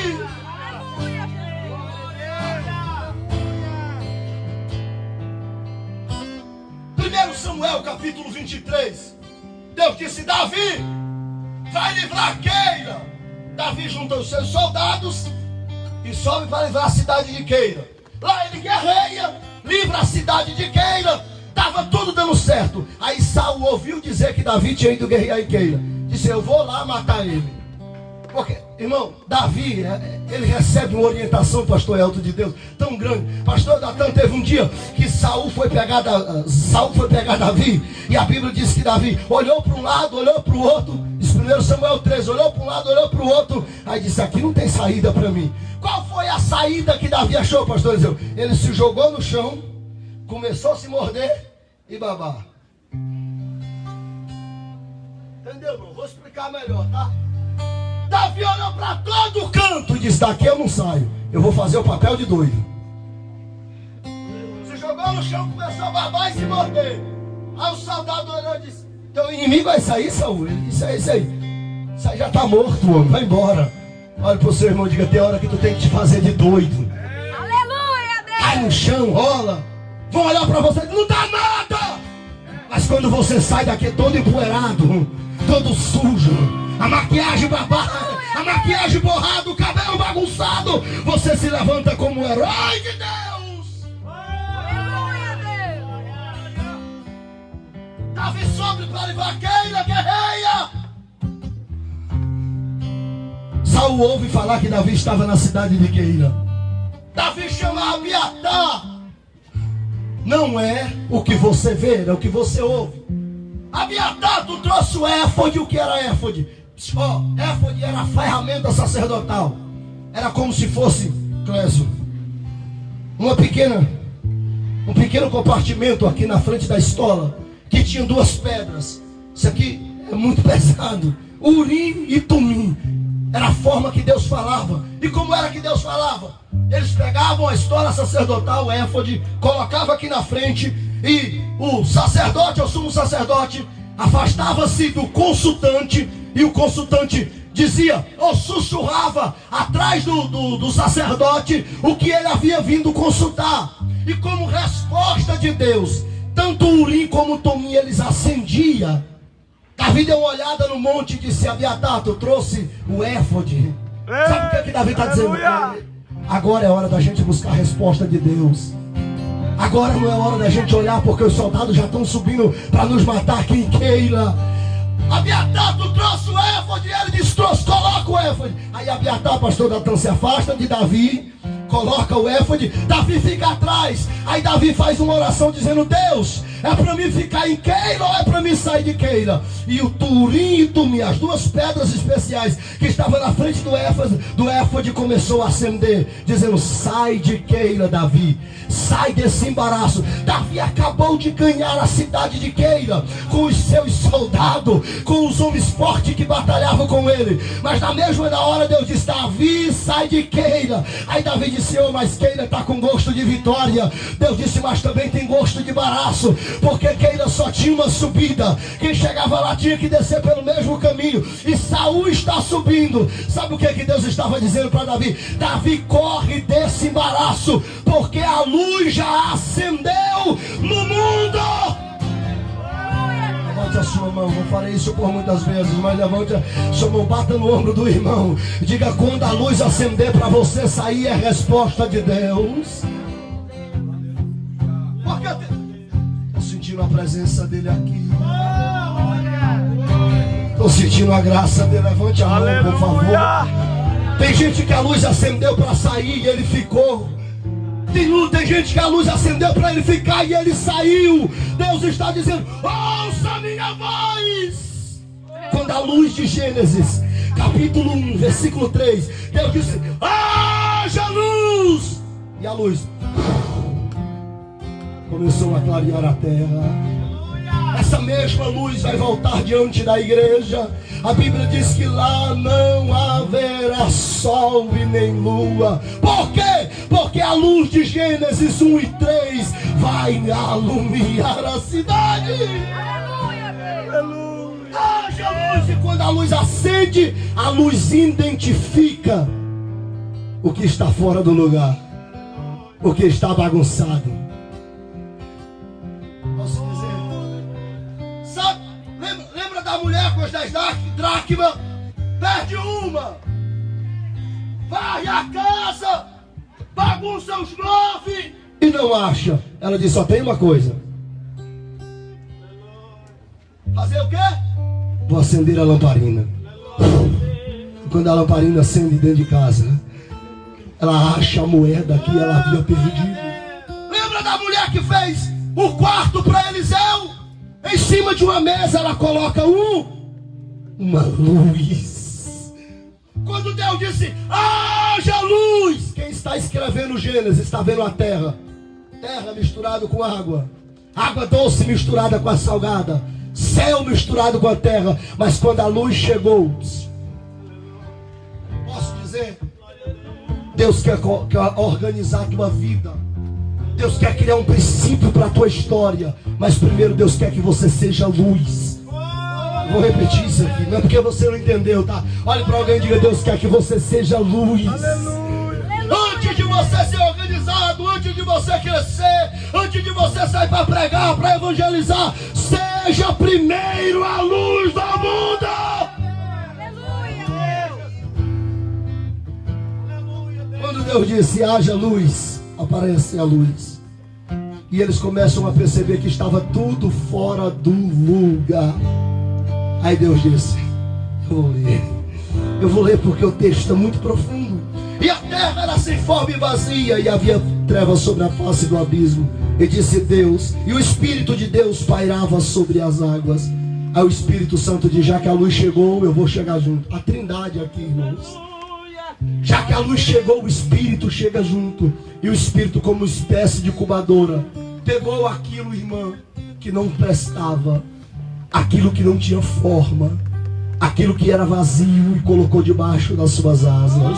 H: 1 Samuel capítulo 23. Deus disse: Davi, vai livrar Keila. Davi junta os seus soldados e sobe para livrar a cidade de Keila. Lá ele guerreia, livra a cidade de Keila. Estava tudo dando certo. Aí Saul ouviu dizer que Davi tinha ido guerrear em Keila. Disse: eu vou lá matar ele. Porque, irmão, Davi, ele recebe uma orientação, pastor Elton, de Deus tão grande. Pastor Natan, teve um dia que Saul foi pegar Davi, e a Bíblia diz que Davi olhou para um lado, olhou para o outro. Diz 1 Samuel 13, olhou para um lado, olhou para o outro. Aí disse: aqui não tem saída para mim. Qual foi a saída que Davi achou, pastor Eliseu? Ele se jogou no chão, começou a se morder e babar. Entendeu, irmão? Vou explicar melhor, tá? Davi olhou para todo canto e disse: daqui eu não saio, eu vou fazer o papel de doido. Se jogou no chão, começou a babar e se morder. Aí o soldado olhou e disse: teu inimigo vai sair, Saul? Ele disse: é isso aí. Isso aí já está morto, homem, vai embora. Olha para o seu irmão e diga: tem hora que tu tem que te fazer de doido.
A: Aleluia, Deus!
H: Cai no chão, rola. Vão olhar para você e não dá nada. Mas quando você sai daqui todo empoeirado, todo sujo, a maquiagem babada, a maquiagem borrada, o cabelo bagunçado, você se levanta como um herói de Deus. Davi sobe para levar Keila, guerreia. Saul ouve falar que Davi estava na cidade de Keila. Davi chama Abiatar. Não é o que você vê, é o que você ouve. Abiatar, tu trouxe o éfode. O que era éfode? Éfode era a ferramenta sacerdotal. Era como se fosse, Clésio, um pequeno compartimento aqui na frente da estola, que tinha duas pedras. Isso aqui é muito pesado. Urim e Tumim. Era a forma que Deus falava. E como era que Deus falava? Eles pegavam a estola sacerdotal, o éfode, colocavam aqui na frente, e o sacerdote, o sumo sacerdote, afastava-se do consultante, e o consultante dizia, ou sussurrava atrás do sacerdote o que ele havia vindo consultar. E como resposta de Deus, tanto o Urim como o Tumim eles acendiam. Davi deu uma olhada no monte e disse, Abiatar, tu trouxe o éfode. Sabe o que Davi está dizendo? Agora é hora da gente buscar a resposta de Deus. Agora não é hora da gente olhar porque os soldados já estão subindo para nos matar aqui em Keila. Abiatar, tu trouxe o éfode. Ele disse, trouxe, coloca o éfode. Aí Abiatar, pastor Natan, se afasta de Davi, coloca o éfode. Davi fica atrás. Aí Davi faz uma oração dizendo, Deus, é para mim ficar em Keila ou é para mim sair de Keila? E o Urim e Tumim, as duas pedras especiais que estavam na frente do éfode, começou a acender, dizendo, sai de Keila, Davi, sai desse embaraço. Davi acabou de ganhar a cidade de Keila, com os seus soldados, com os homens fortes que batalhavam com ele. Mas na mesma hora Deus disse, Davi, sai de Keila. Aí Davi disse, mas Keila está com gosto de vitória. Deus disse, mas também tem gosto de embaraço, porque Keila só tinha uma subida. Quem chegava lá tinha que descer pelo mesmo caminho. E Saul está subindo. Sabe o que Deus estava dizendo para Davi? Davi, corre desse embaraço, porque a luz já acendeu no mundo. Levante a sua mão. Não farei isso por muitas vezes, mas levante a sua mão, bata no ombro do irmão. Diga, quando a luz acender para você sair, é resposta de Deus. Porque estou sentindo a presença dele aqui. Estou sentindo a graça dele. Levante a mão, por favor. Tem gente que a luz acendeu para sair e ele ficou. Tem gente que a luz acendeu para ele ficar e ele saiu. Deus está dizendo, ouça a minha voz. Quando a luz de Gênesis, capítulo 1, versículo 3, Deus disse, haja luz. E a luz começou a clarear a terra. Essa mesma luz vai voltar diante da igreja. A Bíblia diz que lá não haverá sol e nem lua. Por quê? Porque a luz de Gênesis 1 e 3 vai alumiar a cidade. Haja luz. E quando a luz acende, a luz identifica o que está fora do lugar, o que está bagunçado. Posso dizer? Sabe, lembra da mulher com as 10 dracmas? Perde uma, varre a casa, bagunça os 9 e não acha. Ela diz, só tem uma coisa. Fazer o quê? Vou acender a lamparina. E quando a lamparina acende dentro de casa, ela acha a moeda que ela havia perdido. Lembra da mulher que fez o quarto para Eliseu? Em cima de uma mesa ela coloca uma luz. Quando Deus disse, haja luz, quem está escrevendo Gênesis está vendo a terra. Terra misturada com água. Água doce misturada com a salgada. Céu misturado com a terra. Mas quando a luz chegou, posso dizer, Deus quer organizar a tua vida. Deus quer criar um princípio para a tua história. Mas primeiro Deus quer que você seja luz. Vou repetir isso aqui, não é porque você não entendeu, tá? Olhe para alguém e diga, Deus quer que você seja luz. Aleluia. Antes de você ser organizado, antes de você crescer, antes de você sair para pregar, para evangelizar, seja primeiro a luz do mundo. Quando Deus disse, haja luz, aparece a luz. E eles começam a perceber que estava tudo fora do lugar. Aí Deus disse: eu vou ler porque o texto está muito profundo. E a terra era sem forma e vazia, e havia trevas sobre a face do abismo. E disse Deus, e o Espírito de Deus pairava sobre as águas. Aí o Espírito Santo diz: já que a luz chegou, eu vou chegar junto. A trindade aqui, irmãos. Já que a luz chegou, o Espírito chega junto. E o Espírito, como espécie de incubadora, pegou aquilo, irmã, que não prestava, aquilo que não tinha forma, aquilo que era vazio, e colocou debaixo das suas asas.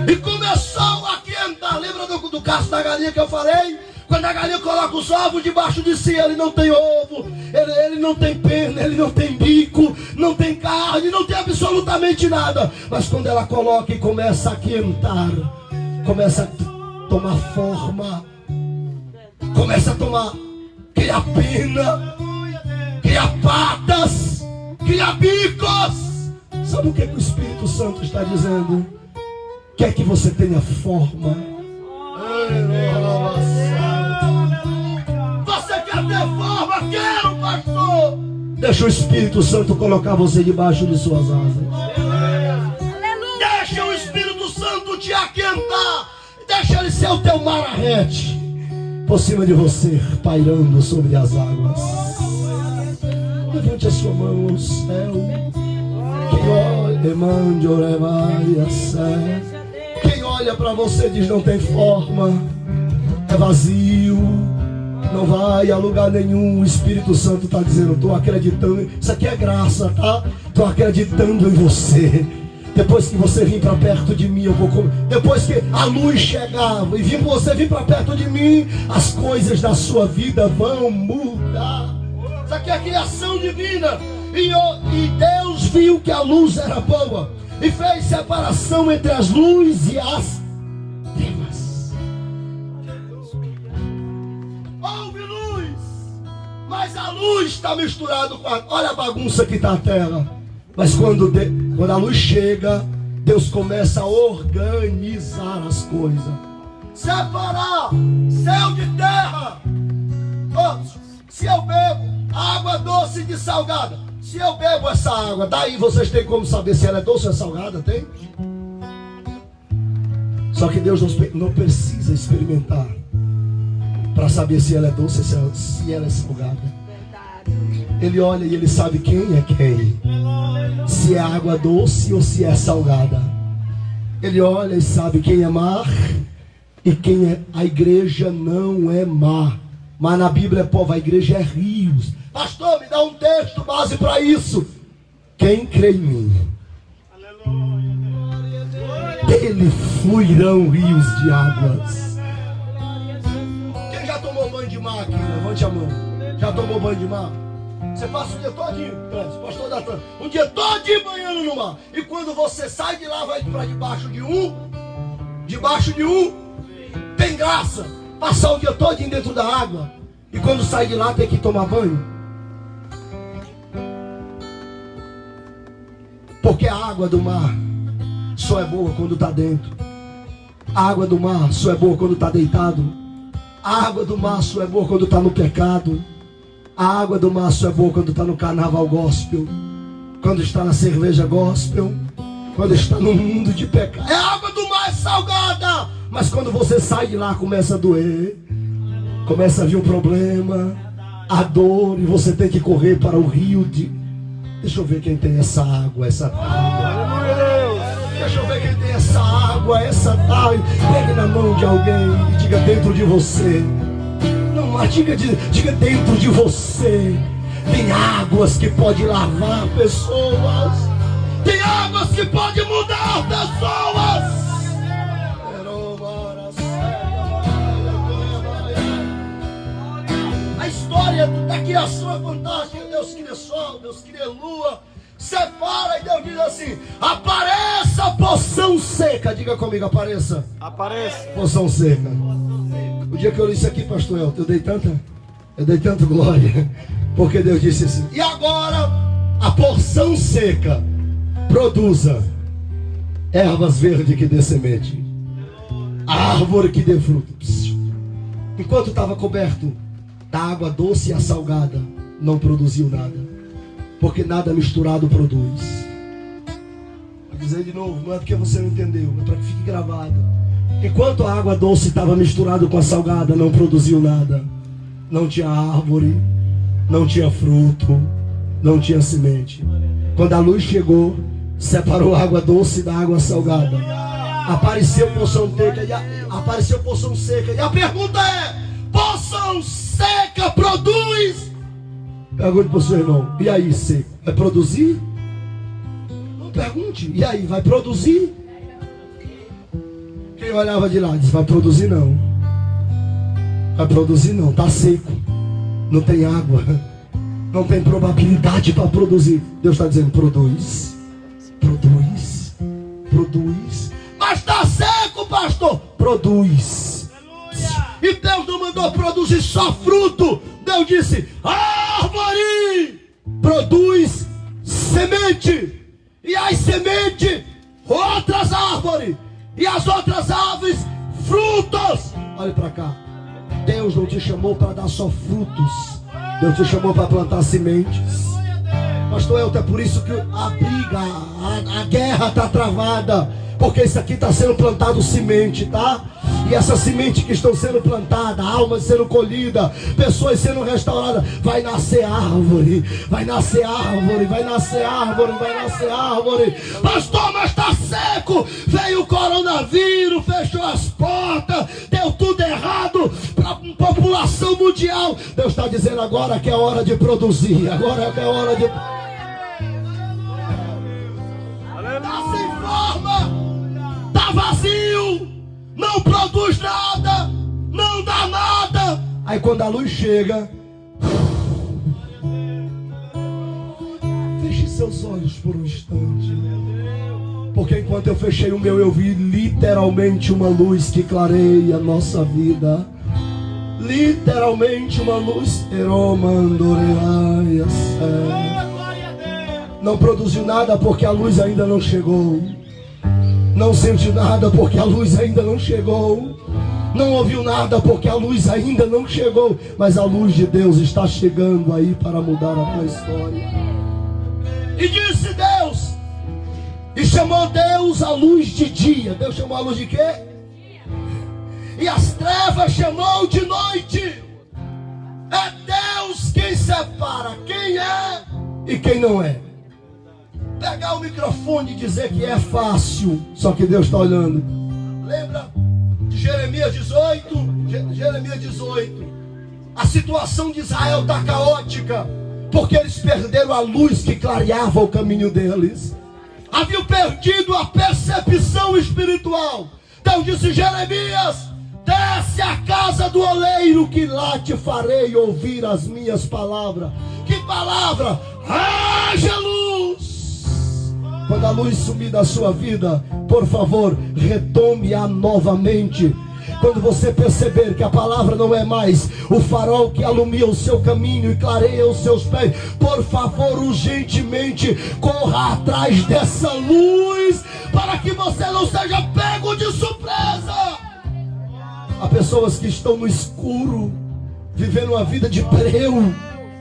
H: E começou a quentar. Lembra do caso da galinha que eu falei? Quando a galinha coloca os ovos debaixo de si, ele não tem ovo, ele não tem pena, ele não tem bico, não tem carne, não tem absolutamente nada. Mas quando ela coloca e começa a quentar, começa a tomar forma, começa a tomar, cria pena, cria patas, cria bicos. Sabe o que o Espírito Santo está dizendo? Quer que você tenha forma. Você quer ter forma? Quero, pastor. Deixa o Espírito Santo colocar você debaixo de suas asas. Deixa o Espírito Santo te aquentar. Deixa ele ser o teu mararete por cima de você, pairando sobre as águas. Levante a sua mão ao céu. Quem olha para você diz: não tem forma, é vazio, não vai a lugar nenhum. O Espírito Santo está dizendo: estou acreditando. Isso aqui é graça, tá? Estou acreditando em você. Depois que você vir para perto de mim, eu vou comer. Depois que a luz chegar e você vir para perto de mim, as coisas da sua vida vão mudar. Isso aqui é a criação divina. E Deus viu que a luz era boa e fez separação entre as luzes e as trevas. Houve luz, mas a luz está misturada com a... Olha a bagunça que está a terra. Mas quando a luz chega, Deus começa a organizar as coisas. Separar céu de terra. Se eu bebo água doce de salgada, se eu bebo essa água, daí vocês têm como saber se ela é doce ou é salgada? Tem? Só que Deus não precisa experimentar para saber se ela é doce ou se ela é salgada. Ele olha e ele sabe quem é quem. Se é água doce ou se é salgada. Ele olha e sabe quem é mar e quem é. A igreja não é mar, mas na Bíblia é povo, a igreja é rios. Pastor, me dá um texto base para isso. Quem crê em mim, dele fluirão rios de águas. Quem já tomou banho de mar aqui? Levante a mão. Já tomou banho de mar? Você passa o dia todinho, pastor Datan, um dia todinho banhando no mar. E quando você sai de lá, vai para debaixo de um, tem graça passar o dia todinho dentro da água. E quando sai de lá, tem que tomar banho. Porque a água do mar só é boa quando está dentro. A água do mar só é boa quando está deitado. A água do mar só é boa quando está no pecado. A água do mar só é boa quando está no carnaval gospel, quando está na cerveja gospel, quando está no mundo de pecado. A água do mar é salgada, mas quando você sai de lá, começa a doer, começa a vir um problema, a dor, e você tem que correr para o rio de... Deixa eu ver quem tem essa água, essa água. Deixa eu ver quem tem essa água, essa água. Pegue na mão de alguém e diga dentro de você. Não, mas diga dentro de você. Tem águas que podem lavar pessoas. Tem águas que podem mudar pessoas. A história da criação é fantástica. Deus cria sol, Deus cria lua, separa, e Deus diz assim: apareça porção seca. Diga comigo, apareça.
C: Apareça.
H: Porção seca. O dia que eu li isso aqui, pastor Elton, eu dei tanta glória, porque Deus disse assim: e agora a porção seca produza ervas verdes que dê semente, a árvore que dê fruto. enquanto estava coberto da água doce e a salgada, não produziu nada. Porque nada misturado produz. Vou dizer de novo, não é porque você não entendeu, é para que fique gravado. Enquanto a água doce estava misturada com a salgada, não produziu nada. Não tinha árvore, não tinha fruto, não tinha semente. Quando a luz chegou, separou a água doce da água salgada. Apareceu poção seca. E a pergunta é: poção seca produz? Pergunte para o seu irmão: e aí, seco? Vai produzir? Não pergunte. E aí, vai produzir? Quem olhava de lá disse: vai produzir não. Vai produzir não, está seco. Não tem água. Não tem probabilidade para produzir. Deus está dizendo: produz. Produz. Produz. Mas está seco, pastor. Produz. E Deus não mandou produzir só fruto. Deus disse: árvore produz semente. E as sementes, outras árvores. E as outras árvores, frutos. Olha para cá. Deus não te chamou para dar só frutos. Deus te chamou para plantar sementes. Pastor Elton, é por isso que a briga, a guerra está travada. Porque isso aqui está sendo plantado semente, tá? E essa semente que estão sendo plantada, almas sendo colhidas, pessoas sendo restauradas, vai nascer árvore, vai nascer árvore, vai nascer árvore, vai nascer árvore. Pastor, mas está seco. Veio o coronavírus, fechou as portas, deu tudo errado para a população mundial. Deus está dizendo agora que é hora de produzir, agora que é hora de... Está sem forma. Está vazio, não produz nada, não dá nada. Aí quando a luz chega, feche seus olhos por um instante. Porque enquanto eu fechei o meu, eu vi literalmente uma luz que clareia a nossa vida. Literalmente uma luz. Não produziu nada porque a luz ainda não chegou. Não sentiu nada porque a luz ainda não chegou. Não ouviu nada porque a luz ainda não chegou. Mas a luz de Deus está chegando aí para mudar a tua história. E disse Deus, e chamou Deus a luz de dia. Deus chamou a luz de quê? E as trevas chamou de noite. É Deus quem separa quem é e quem não é. Pegar o microfone e dizer que é fácil, só que Deus está olhando. Lembra de Jeremias 18? Jeremias 18. A situação de Israel está caótica, porque eles perderam a luz que clareava o caminho deles. Haviam perdido a percepção espiritual. Deus disse: Jeremias, desce à casa do oleiro, que lá te farei ouvir as minhas palavras. Que palavra? Haja luz. Quando a luz sumir da sua vida, por favor, retome-a novamente. Quando você perceber que a palavra não é mais o farol que alumia o seu caminho e clareia os seus pés, por favor, urgentemente, corra atrás dessa luz, para que você não seja pego de surpresa. Há pessoas que estão no escuro, vivendo uma vida de breu,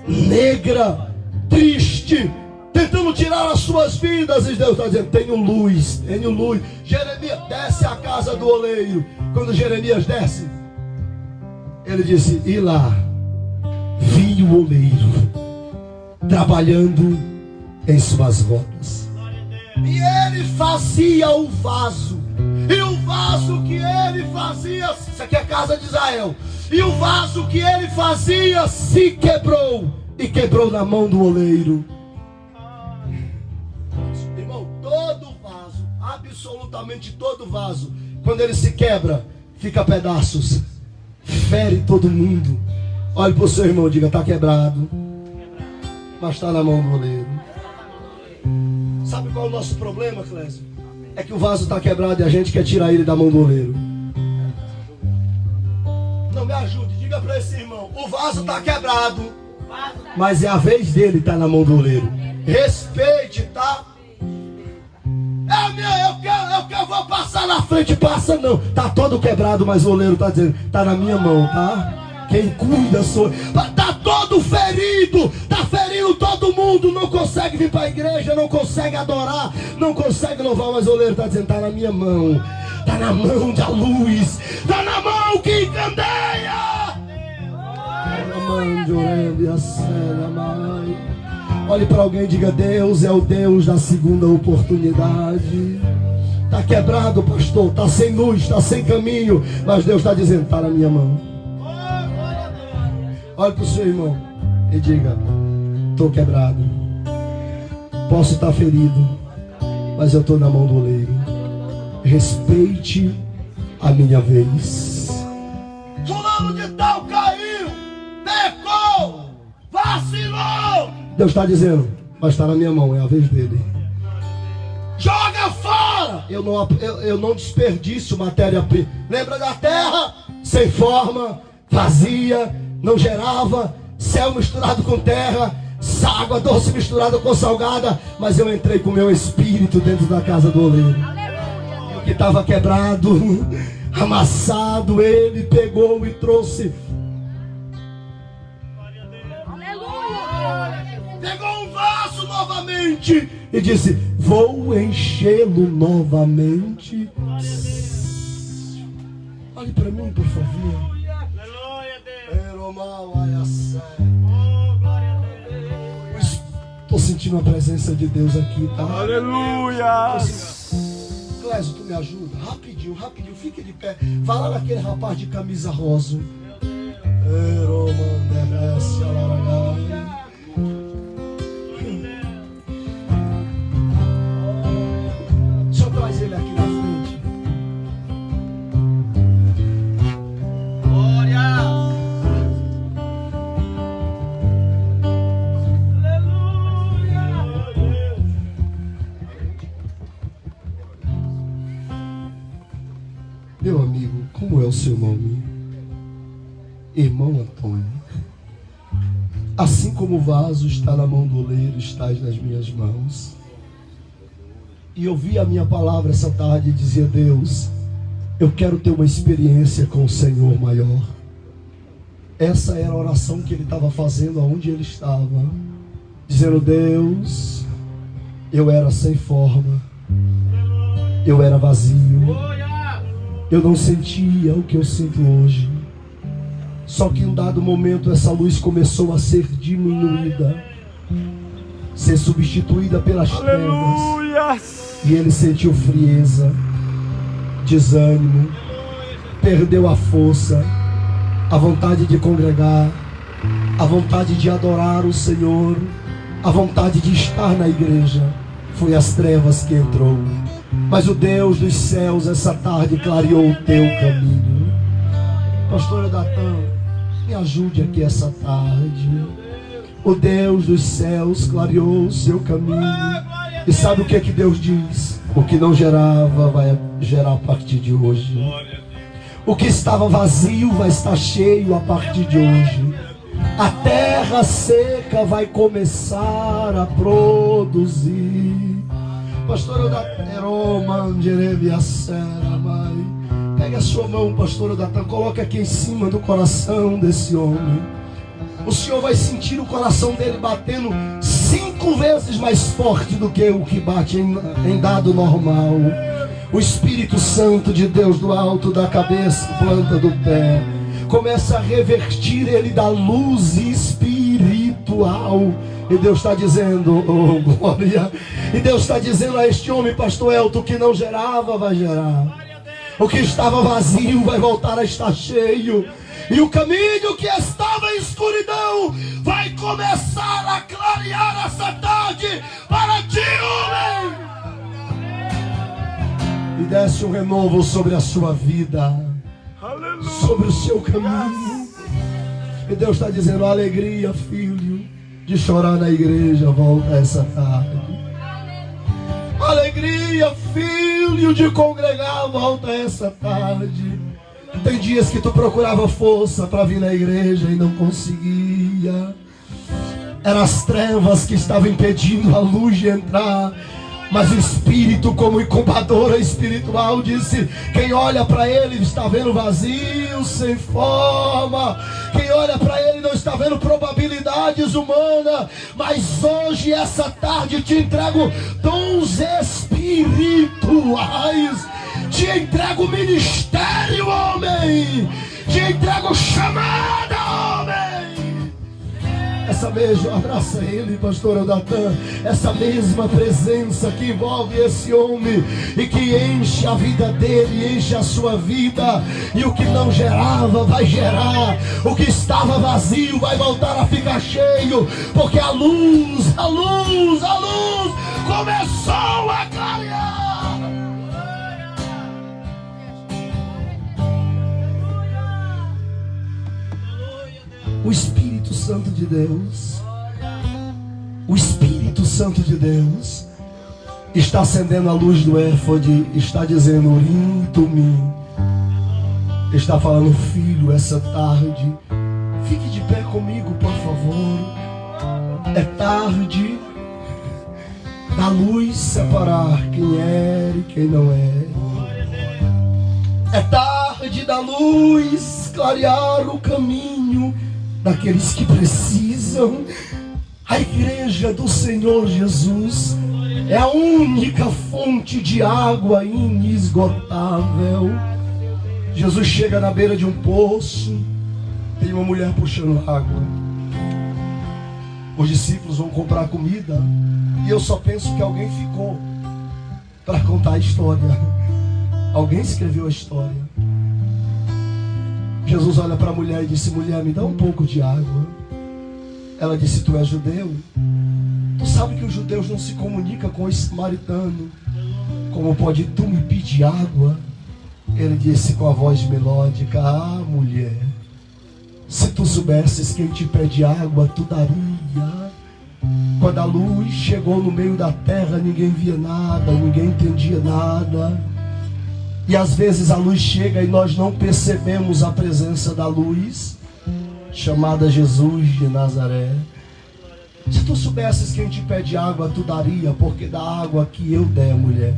H: negra, triste, tentando tirar as suas vidas. E Deus está dizendo: tenho luz, tenho luz. Jeremias, desce à casa do oleiro. Quando Jeremias desce, ele disse: e lá vi o oleiro trabalhando em suas rodas, e ele fazia o vaso. E o vaso que ele fazia, isso aqui é a casa de Israel, e o vaso que ele fazia se quebrou, e quebrou na mão do oleiro. Irmão, todo vaso, absolutamente todo vaso, quando ele se quebra, fica a pedaços, fere todo mundo. Olhe para o seu irmão e diga: está quebrado, mas está na mão do oleiro. Sabe qual é o nosso problema, Clésio? É que o vaso está quebrado e a gente quer tirar ele da mão do oleiro. Não, me ajude, diga para esse irmão: o vaso está quebrado, mas é a vez dele estar na mão do oleiro. Respeite, tá? Eu quero eu vou passar na frente. Passa não. Tá todo quebrado, mas o oleiro tá dizendo, tá na minha mão, tá? Quem cuida sou eu. Tá todo ferido, tá ferindo todo mundo. Não consegue vir para a igreja, não consegue adorar, não consegue louvar, mas o oleiro tá dizendo, tá na minha mão. Tá na mão da luz, tá na mão que encandeia. Olhe para alguém e diga, Deus é o Deus da segunda oportunidade. Está quebrado, pastor, está sem luz, está sem caminho, mas Deus está dizendo, está na minha mão. Olhe para o seu irmão e diga, estou quebrado, posso estar ferido, mas eu estou na mão do oleiro. Respeite a minha vez. Fulano de tal caiu, pecou, vacilou. Deus está dizendo, mas está na minha mão, é a vez dele. Joga fora. Eu não desperdício matéria-prima. Lembra da terra? Sem forma, vazia, não gerava, céu misturado com terra, água doce misturada com salgada, mas eu entrei com o meu espírito dentro da casa do oleiro. O que estava quebrado, amassado, ele pegou e trouxe. Pegou um vaso novamente e disse, vou enchê-lo novamente. Olhe para mim, por favor. Estou sentindo a presença de Deus aqui, tá?
C: Aleluia!
H: Clésio, tu me ajuda? Rapidinho, fique de pé. Vai lá naquele rapaz de camisa rosa. Só traz ele aqui na frente. Meu amigo, como é o seu nome? Irmão Antônio. Assim como o vaso está na mão do oleiro, estás nas minhas mãos. E eu vi a minha palavra essa tarde e dizia, Deus, eu quero ter uma experiência com o Senhor maior. Essa era a oração que ele estava fazendo aonde ele estava. Dizendo, Deus, eu era sem forma, eu era vazio, eu não sentia o que eu sinto hoje. Só que em um dado momento essa luz começou a ser diminuída, ser substituída pelas trevas. E ele sentiu frieza, desânimo, perdeu a força, a vontade de congregar, a vontade de adorar o Senhor, a vontade de estar na igreja. Foi as trevas que entrou. Mas o Deus dos céus essa tarde clareou o teu caminho. Pastor Edatã, me ajude aqui essa tarde. O Deus dos céus clareou o seu caminho. E sabe o que é que Deus diz? O que não gerava vai gerar a partir de hoje. O que estava vazio vai estar cheio a partir de hoje. A terra seca vai começar a produzir. Pastor mãe, pegue a sua mão, pastor Edatã, coloque aqui em cima do coração desse homem. O Senhor vai sentir o coração dele batendo 5 vezes mais forte do que o que bate em dado normal. O Espírito Santo de Deus do alto da cabeça, planta do pé, começa a revertir ele da luz espiritual. E Deus está dizendo, oh glória, e Deus está dizendo a este homem, pastor Elton, que não gerava, vai gerar. O que estava vazio vai voltar a estar cheio. E o caminho que estava em escuridão vai começar a clarear essa tarde para ti, homem. E desce um renovo sobre a sua vida, sobre o seu caminho. E Deus está dizendo, alegria, filho, de chorar na igreja, volta essa tarde. Alegria, filho, de congregar, volta essa tarde. Tem dias que tu procurava força para vir na igreja e não conseguia. Eram as trevas que estavam impedindo a luz de entrar. Mas o Espírito, como incubadora espiritual, disse: quem olha para ele está vendo vazio, sem forma. Quem olha para ele não está vendo probabilidades humanas. Mas hoje, essa tarde, te entrego dons espirituais. Te entrego ministério, homem. Te entrego chamada, homem. Essa mesma, abraça ele, pastor Natan. Essa mesma presença que envolve esse homem e que enche a vida dele, enche a sua vida. E o que não gerava vai gerar. O que estava vazio vai voltar a ficar cheio. Porque a luz começou a clarear. O Espírito Santo de Deus, o Espírito Santo de Deus está acendendo a luz do éfode, está dizendo: oriento-me. Está falando: filho, essa tarde, fique de pé comigo, por favor. É tarde da luz separar quem é e quem não é. É tarde da luz clarear o caminho daqueles que precisam. A igreja do Senhor Jesus é a única fonte de água inesgotável. Jesus chega na beira de um poço, tem uma mulher puxando água. Os discípulos vão comprar comida e eu só penso que alguém ficou para contar a história. Alguém escreveu a história. Jesus olha para a mulher e disse: mulher, me dá um pouco de água. Ela disse: tu és judeu? Tu sabe que os judeus não se comunicam com os samaritanos. Como pode tu me pedir água? Ele disse com a voz melódica: ah, mulher, se tu soubesses quem te pede água, tu daria. Quando a luz chegou no meio da terra, ninguém via nada, ninguém entendia nada. E às vezes a luz chega e nós não percebemos a presença da luz, chamada Jesus de Nazaré. Se tu soubesses quem te pede água, tu daria, porque da água que eu der, mulher,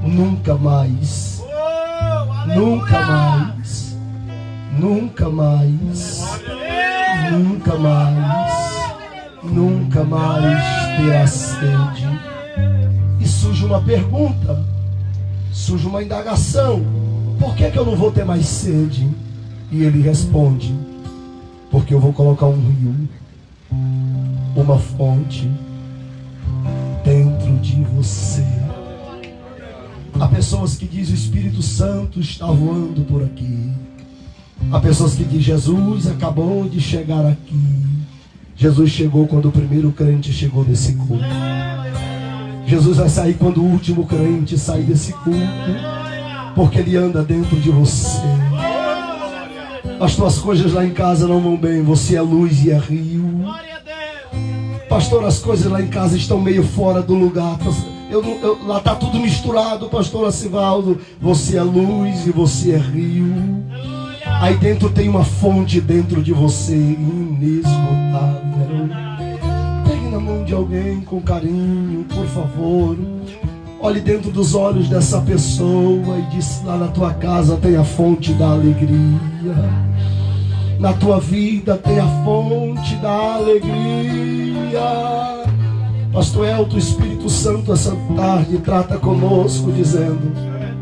H: nunca mais, nunca mais, nunca mais, nunca mais, nunca mais terá sede. E surge uma pergunta, surge uma indagação: por que eu não vou ter mais sede? E ele responde: porque eu vou colocar um rio, uma fonte dentro de você. Há pessoas que dizem: o Espírito Santo está voando por aqui. Há pessoas que dizem: Jesus acabou de chegar aqui. Jesus chegou quando o primeiro crente chegou nesse culto. Jesus vai sair quando o último crente sair desse culto, porque ele anda dentro de você. As tuas coisas lá em casa não vão bem, você é luz e é rio. Pastor, as coisas lá em casa estão meio fora do lugar. Lá está tudo misturado, pastor Acivaldo. Você é luz e você é rio. Aí dentro tem uma fonte dentro de você, inesgotável. Pegue na mão de alguém com carinho, por favor. Olhe dentro dos olhos dessa pessoa e diz: lá na tua casa tem a fonte da alegria. Na tua vida tem a fonte da alegria. Pastor Elton, o Espírito Santo essa tarde trata conosco dizendo: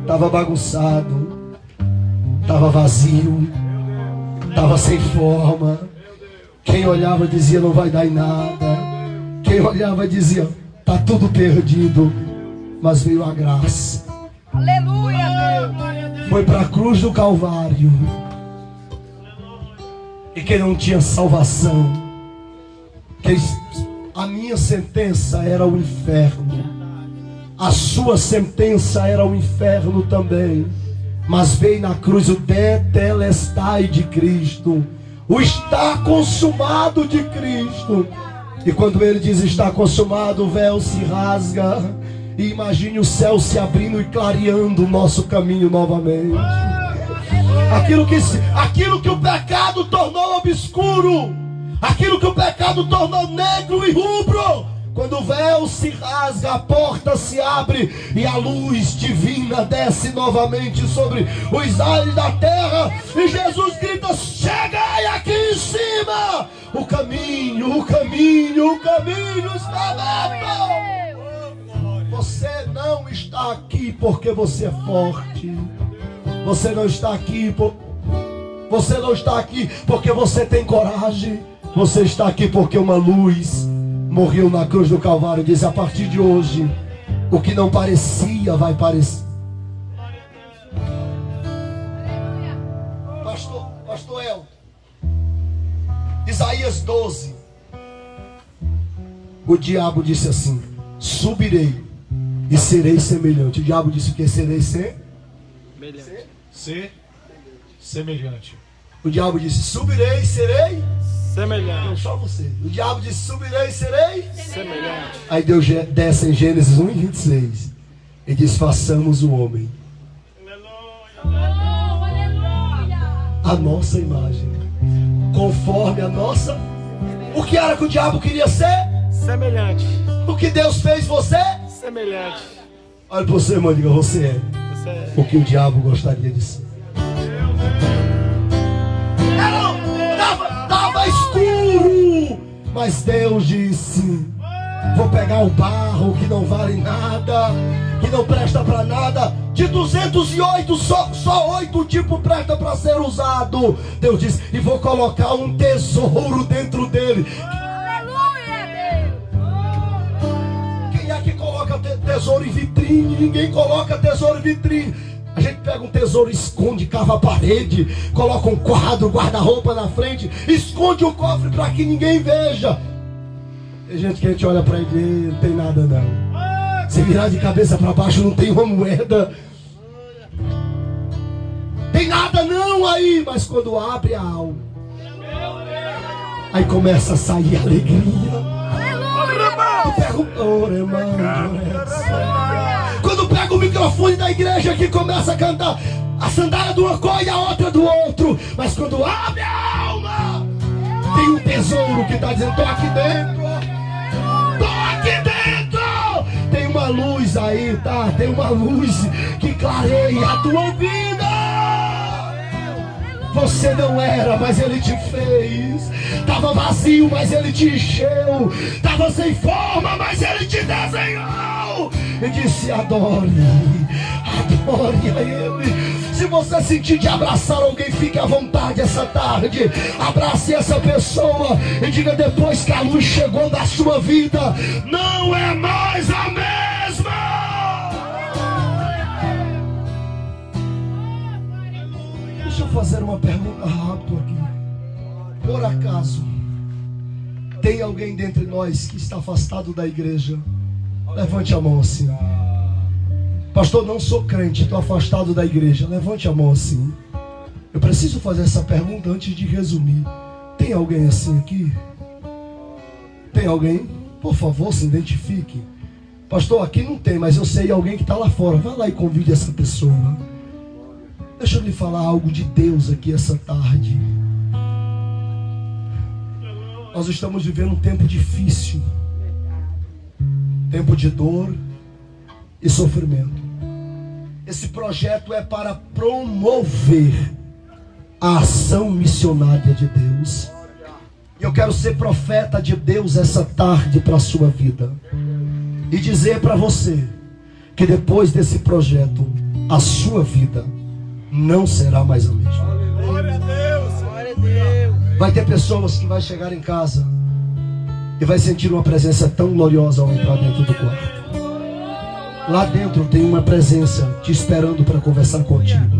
H: estava bagunçado, estava vazio, estava sem forma. Quem olhava dizia: não vai dar em nada. Quem olhava dizia: está tudo perdido. Mas veio a graça.
A: Aleluia, Deus.
H: Foi para a cruz do Calvário. E quem não tinha salvação, a minha sentença era o inferno, a sua sentença era o inferno também. Mas veio na cruz o tetelestai de Cristo, o está consumado de Cristo. E quando ele diz está consumado, o véu se rasga. E imagine o céu se abrindo e clareando o nosso caminho novamente. Aquilo que o pecado tornou obscuro, aquilo que o pecado tornou negro e rubro, Quando o véu se rasga, a porta se abre e a luz divina desce novamente sobre os ares da terra. E Jesus grita: chegai aqui em cima! O caminho está aberto! Você não está aqui porque você é forte. Você não está aqui porque você tem coragem. Você está aqui porque uma luz morreu na cruz do Calvário. Diz: a partir de hoje, o que não parecia vai parecer. Pastor Elton, Isaías 12. O diabo disse assim: subirei e serei semelhante. O diabo disse o que? Serei
D: semelhante.
H: O diabo disse: subirei e serei
C: Semelhante.
H: não, só você. O diabo disse: subirei e serei
C: Semelhante.
H: Aí Deus desce em Gênesis 1:26 e diz: façamos o homem a nossa imagem, conforme a nossa. O que era que o diabo queria ser?
C: Semelhante.
H: O que Deus fez você?
C: Semelhante.
H: Olha para você, irmão, diga: você é
C: Você é.
H: o que o diabo gostaria de ser. Estava escuro, mas Deus disse: vou pegar o barro que não vale nada, que não presta para nada. De 208, só 8 tipos presta para ser usado. Deus disse: e vou colocar um tesouro dentro dele. Quem é que coloca tesouro em vitrine? Ninguém coloca tesouro em vitrine. A gente pega um tesouro, esconde, cava a parede, coloca um quadro, guarda-roupa na frente, esconde o cofre para que ninguém veja. Tem gente que a gente olha para ele: não tem nada não. Se virar de cabeça para baixo, não tem uma moeda. Tem nada não aí. Mas quando abre a alma, aí começa a sair a alegria. Quando pega o microfone da igreja que começa a cantar, a sandália de uma cor e a outra do outro. Mas quando abre a alma, tem um tesouro que está dizendo: tô aqui dentro, tô aqui dentro. Tem uma luz aí, tá? Tem uma luz que clareia a tua vida. Você não era, mas Ele te fez. Estava vazio, mas Ele te encheu. Estava sem forma, mas Ele te desenhou. E disse: adore a Ele. Se você sentir de abraçar alguém, fique à vontade essa tarde. Abrace essa pessoa e diga: depois que a luz chegou na sua vida, não é mais a mesma. Deixa eu fazer uma pergunta rápida aqui. Por acaso tem alguém dentre nós que está afastado da igreja? Levante a mão assim. Pastor, não sou crente, estou afastado da igreja. Levante a mão assim. Eu preciso fazer essa pergunta antes de resumir. Tem alguém assim aqui? Tem alguém? Por favor, se identifique. Pastor, aqui não tem, mas eu sei alguém que está lá fora. Vai lá e convide essa pessoa. Deixa eu lhe falar algo de Deus aqui essa tarde. Nós estamos vivendo um tempo difícil. Tempo de dor e sofrimento. Esse projeto é para promover a ação missionária de Deus. E eu quero ser profeta de Deus essa tarde para a sua vida. E dizer para você que depois desse projeto, a sua vida não será mais a mesma.
C: Glória a Deus. Glória a Deus.
H: Vai ter pessoas que vai chegar em casa e vai sentir uma presença tão gloriosa ao entrar dentro do quarto. Lá dentro tem uma presença te esperando para conversar contigo.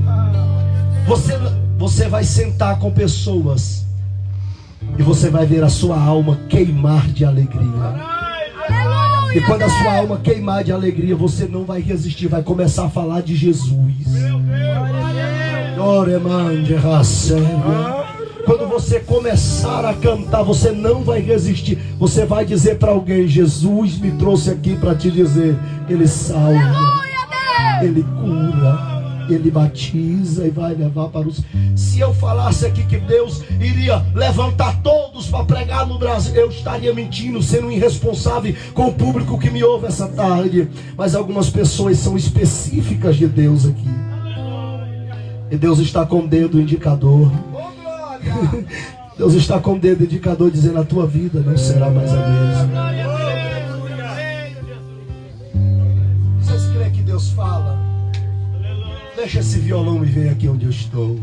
H: Você vai sentar com pessoas e você vai ver a sua alma queimar de alegria. E quando a sua alma queimar de alegria, você não vai resistir, vai começar a falar de Jesus. Quando você começar a cantar, você não vai resistir. Você vai dizer para alguém: Jesus me trouxe aqui para te dizer. Ele salva, Ele cura, Ele batiza e vai levar para os... Se eu falasse aqui que Deus iria levantar todos para pregar no Brasil, eu estaria mentindo, sendo irresponsável com o público que me ouve essa tarde. Mas algumas pessoas são específicas de Deus aqui. E Deus está com o dedo indicador. Deus está com o dedo indicador dizendo: a tua vida não será mais a mesma. Vocês creem que Deus fala? Deixa esse violão e vem aqui onde eu estou.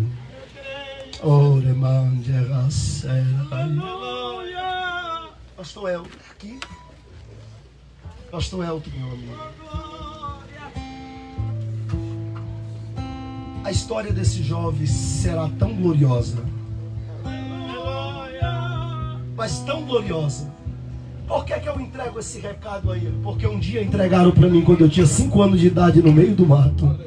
H: Pastor Elton, aqui. Pastor Elton, meu amigo. A história desse jovem será tão gloriosa, mas tão gloriosa. Por que eu entrego esse recado a ele? Porque um dia entregaram para mim quando eu tinha 5 anos de idade no meio do mato.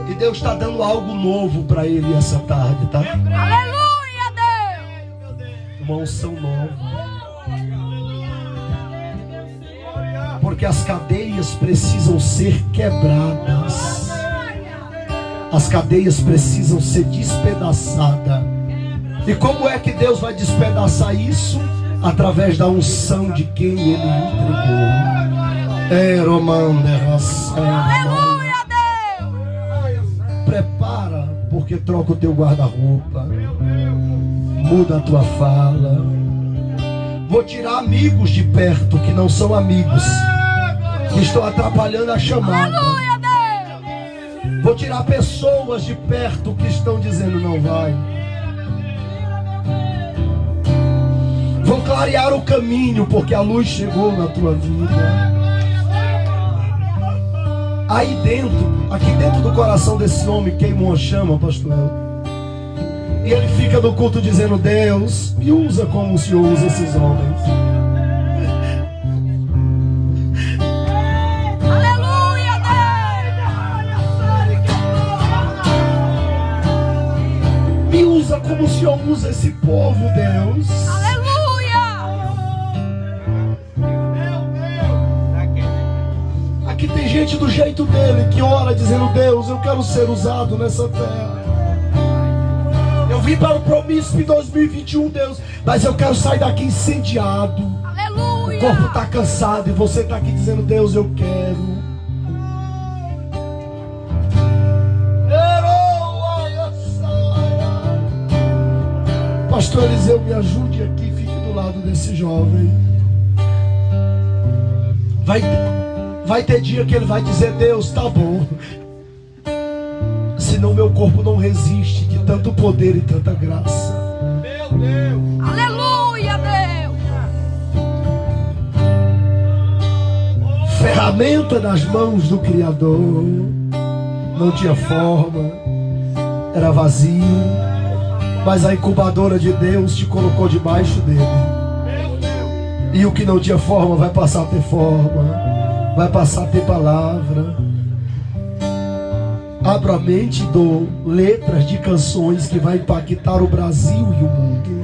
H: E Deus está dando algo novo para ele essa tarde, tá?
A: Aleluia, Deus!
H: Uma unção nova. Porque as cadeias precisam ser quebradas. As cadeias precisam ser despedaçadas. E como é que Deus vai despedaçar isso? Através da unção de quem Ele entregou.
A: Aleluia, Deus!
H: Prepara, porque troca o teu guarda-roupa. Muda a tua fala. Vou tirar amigos de perto que não são amigos, que estão atrapalhando a chamada.
A: Aleluia, Deus!
H: Vou tirar pessoas de perto que estão dizendo não vai. Vou clarear o caminho, porque a luz chegou na tua vida. Aí dentro, aqui dentro do coração desse homem queima uma chama, pastor Elton. E ele fica no culto dizendo: Deus, me usa como o Senhor usa esses homens.
A: Aleluia, Deus!
H: Me usa como o Senhor usa esse povo, Deus.
A: Aleluia!
H: Aqui tem gente do jeito dele que ora dizendo: Deus, eu quero ser usado nessa terra. Eu vim para o Promíscuo em 2021, Deus, mas eu quero sair daqui incendiado.
A: Aleluia!
H: O corpo está cansado e você está aqui dizendo: Deus, eu quero. Pastor Eliseu, me ajude aqui, fique do lado desse jovem. Vai ter dia que ele vai dizer: Deus, tá bom. Senão meu corpo não resiste de tanto poder e tanta graça.
C: Meu Deus!
A: Aleluia, Deus!
H: Ferramenta nas mãos do Criador. Não tinha forma, era vazio, mas a incubadora de Deus te colocou debaixo dele. E o que não tinha forma vai passar a ter forma, vai passar a ter palavra. Abra a mente, dou letras de canções que vai impactar o Brasil e o mundo.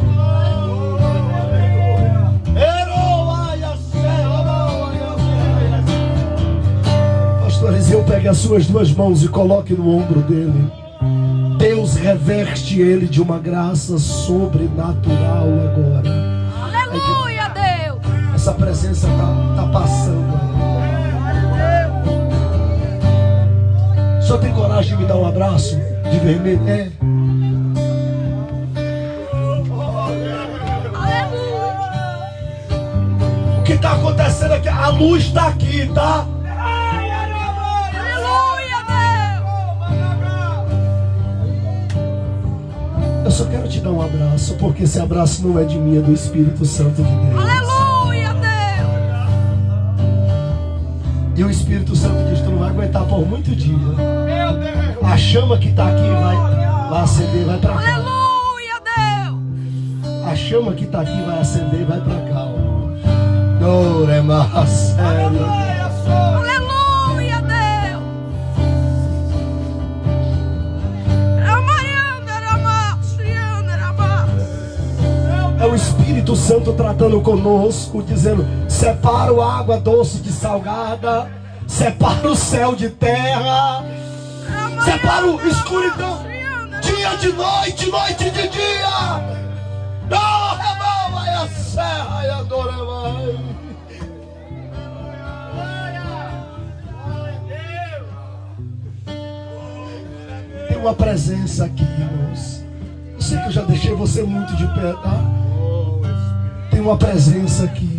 H: Pastor Eliseu, pegue as suas 2 mãos e coloque no ombro dele. Deus reverte ele de uma graça sobrenatural agora.
A: Aleluia, Deus!
H: Essa presença tá passando. O senhor tem coragem de me dar um abraço de vermelho? É.
A: Aleluia!
H: O que está acontecendo aqui? A luz está aqui, tá?
A: Aleluia, Deus!
H: Eu só quero te dar um abraço, porque esse abraço não é de mim, é do Espírito Santo de Deus.
A: Aleluia, Deus!
H: E o Espírito Santo diz: tu não vai aguentar por muito dia. A chama que está aqui vai acender, vai para cá.
A: Aleluia, Deus!
H: A chama que está aqui vai acender, vai para cá. Oh, é mais sério.
A: Aleluia, Deus!
H: É o Espírito Espírito Santo tratando conosco, dizendo: separa a água doce de salgada, separa o céu de terra, separa o escuridão, dia de noite, noite de dia. Não, irmão, vai a serra e adora mais. Tem uma presença aqui, irmãos. Eu sei que eu já deixei você muito de pé, tá? Tem uma presença aqui.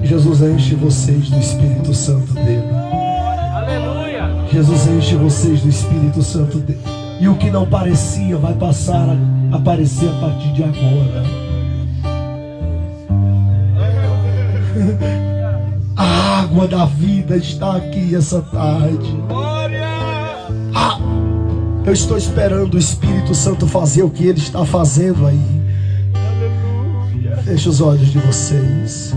H: Jesus enche vocês do Espírito Santo dele.
C: Aleluia.
H: Jesus enche vocês do Espírito Santo dele. E o que não parecia vai passar a aparecer a partir de agora. A água da vida está aqui essa tarde. Eu estou esperando o Espírito Santo fazer o que ele está fazendo aí. Feche os olhos de vocês.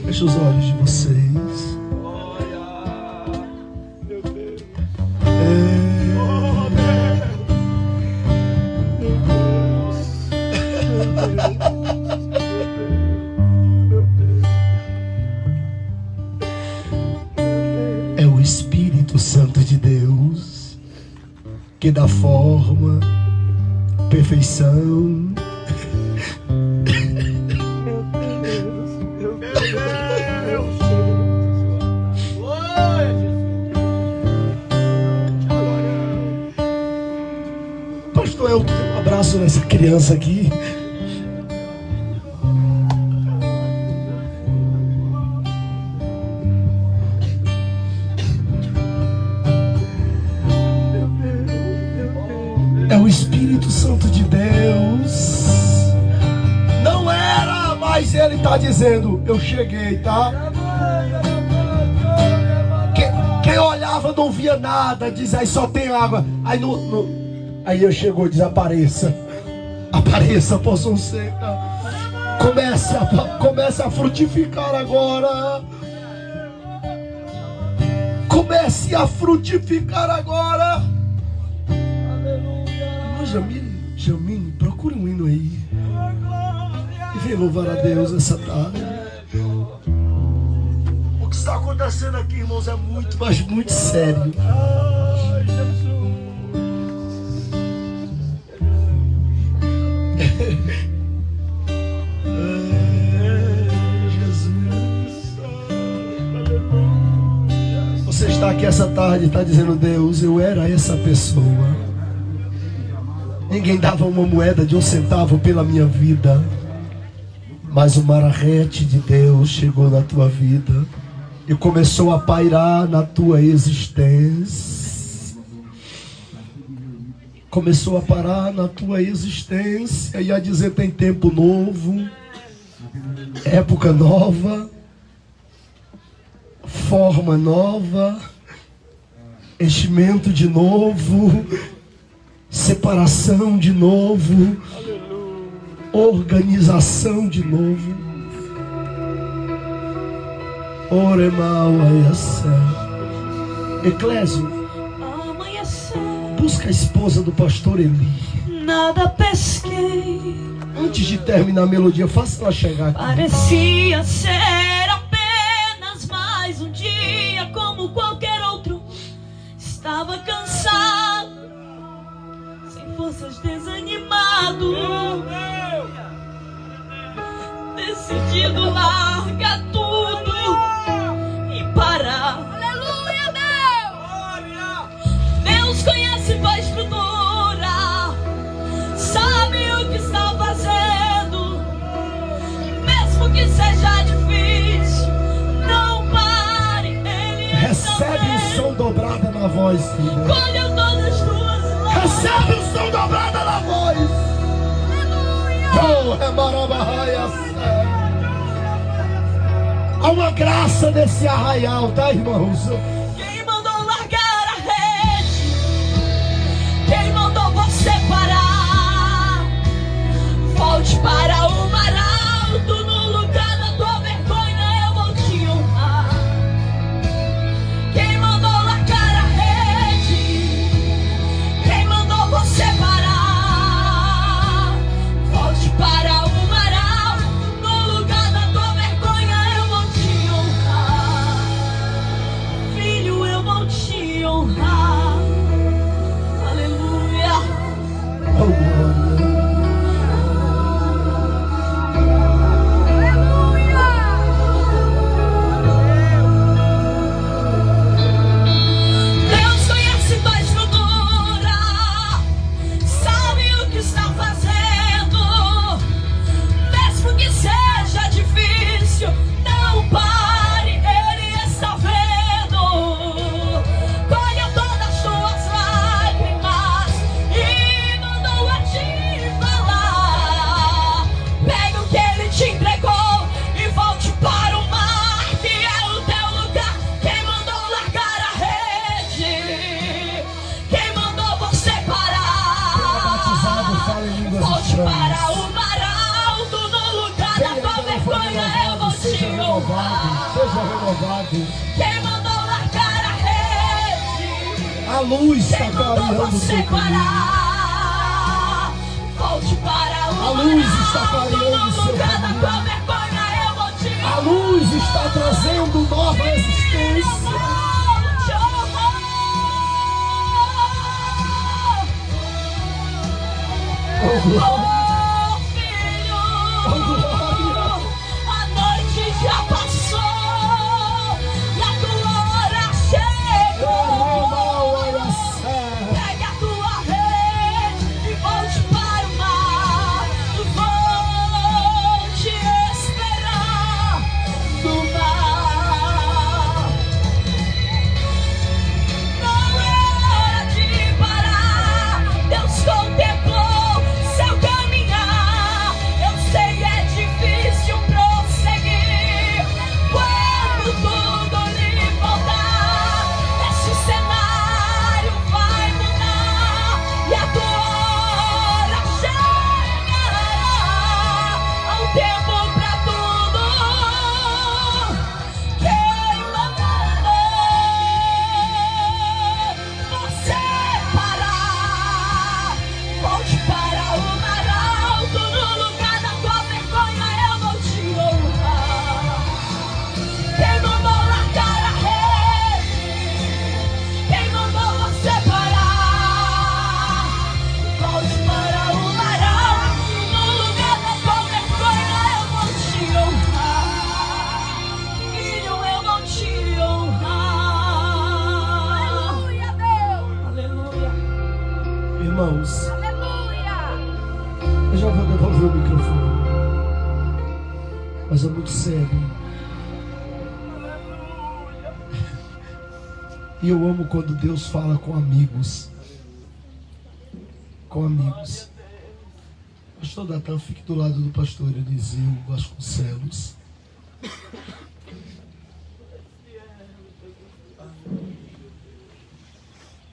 H: Feche os olhos de vocês. É o Espírito Santo de Deus que dá forma, perfeição. Pastor, eu tenho um abraço nessa criança aqui. É o Espírito Santo de Deus. Não era, mas ele está dizendo: eu cheguei, tá? Quem olhava não via nada, diz: aí só tem água. Aí eu chegou, desapareça. Apareça, poção seca. Comece a frutificar agora. Comece a frutificar agora. Jamine, procure um hino aí e vem louvar a Deus essa tarde. O que está acontecendo aqui, irmãos, é muito, mas muito sério. Jesus, você está aqui essa tarde e está dizendo: Deus, eu era essa pessoa. Ninguém dava uma moeda de 1 centavo pela minha vida, mas o mararrete de Deus chegou na tua vida e começou a pairar na tua existência. Começou a parar na tua existência e a dizer: tem tempo novo, época nova, forma nova, enchimento de novo, separação de novo, organização de novo. Oremal Ayacé. Eclésio, busca a esposa do pastor Eli.
B: Nada pesquei.
H: Antes de terminar a melodia, faça ela chegar aqui.
B: Parecia ser apenas mais um dia como qualquer outro. Estava cansado, sem forças, desanimado, decidido largar tudo e parar.
A: Aleluia, Deus!
B: Deus conhece tua estrutura, sabe o que está fazendo. Mesmo que seja difícil, não pare. Ele
H: Recebe o som dobrado na voz, filha.
B: colheu todas as tuas lágrimas.
H: Recebe o som dobrado na voz. Oh, Remarabahaias. Há uma graça nesse arraial, tá, irmãos?
B: Quem mandou largar a rede? Quem mandou você parar? Volte para o mar alto, no lugar da tua vergonha eu vou te honrar. Quem mandou largar a rede? Quem mandou você parar? Volte para o mar alto, no lugar da tua vergonha eu vou te honrar. Filho, eu vou te honrar. Aleluia.
H: Oh, glória.
B: Deus conhece tua estrutura, sabe o que está fazendo. Mesmo que seja difícil, não pare, Ele está vendo. Colheu todas as tuas lágrimas e mandou a te falar. Pega o que Ele te entregou e volte para o mar, que é o teu lugar. Quem mandou largar a rede? Quem mandou você
H: Batizado,
B: parar?
H: fala em línguas
B: Volte
H: estranhas.
B: para o mar alto, no lugar da tua vergonha eu vou
H: Seja
B: te
H: renovado,
B: honrar.
H: seja renovado.
B: Quem mandou largar a rede?
H: A luz está
B: Quem mandou
H: clareando o
B: você
H: seu caminho.
B: parar? Volte para o
H: A
B: mar
H: luz está
B: alto,
H: clareando o
B: no
H: seu
B: lugar da
H: caminho.
B: tua vergonha eu vou te honrar.
H: A luz está trazendo nova existência. Oh, glória. Oh, glória.
B: A noite já passou e a tua hora chegou. Pegue a tua rede e volte para o mar. Vou te esperar no mar. Não é hora de parar. Deus contemplou seu caminhar. Eu sei, é difícil prosseguir. Quando tudo lhe faltar, esse cenário vai mudar e a tua hora chegará. Há um tempo pra tudo. Quem mandou você parar? Volte para o mar alto, no lugar da tua vergonha eu vou te honrar. Quem mandou largar a rede? Quem mandou você parar? Volte para o mar alto, no lugar da tua vergonha eu vou te honrar. Filho, eu vou te honrar.
A: Aleluia, Deus.
B: Aleluia.
H: Irmãos,
A: Aleluia.
H: eu já vou devolver o microfone. Mas é muito sério. E eu amo quando Deus fala com amigos. Com amigos. Pastor Natan, fique do lado do pastor Eliseu Vasconcelos.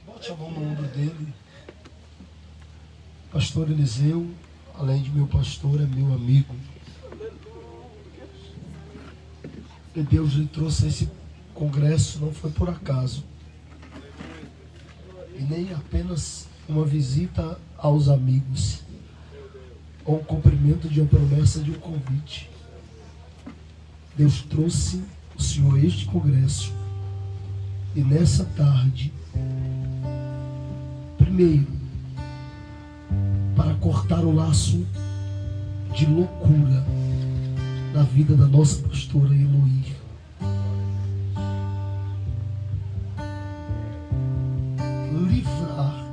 H: Bote a mão no ombro dele. Pastor Eliseu, além de meu pastor, é meu amigo. E Deus lhe trouxe esse congresso, não foi por acaso. E nem apenas uma visita aos amigos, ou o cumprimento de uma promessa de um convite. Deus trouxe o Senhor a este congresso. E nessa tarde, primeiro, para cortar o laço de loucura na vida da nossa pastora Eloí. Livrar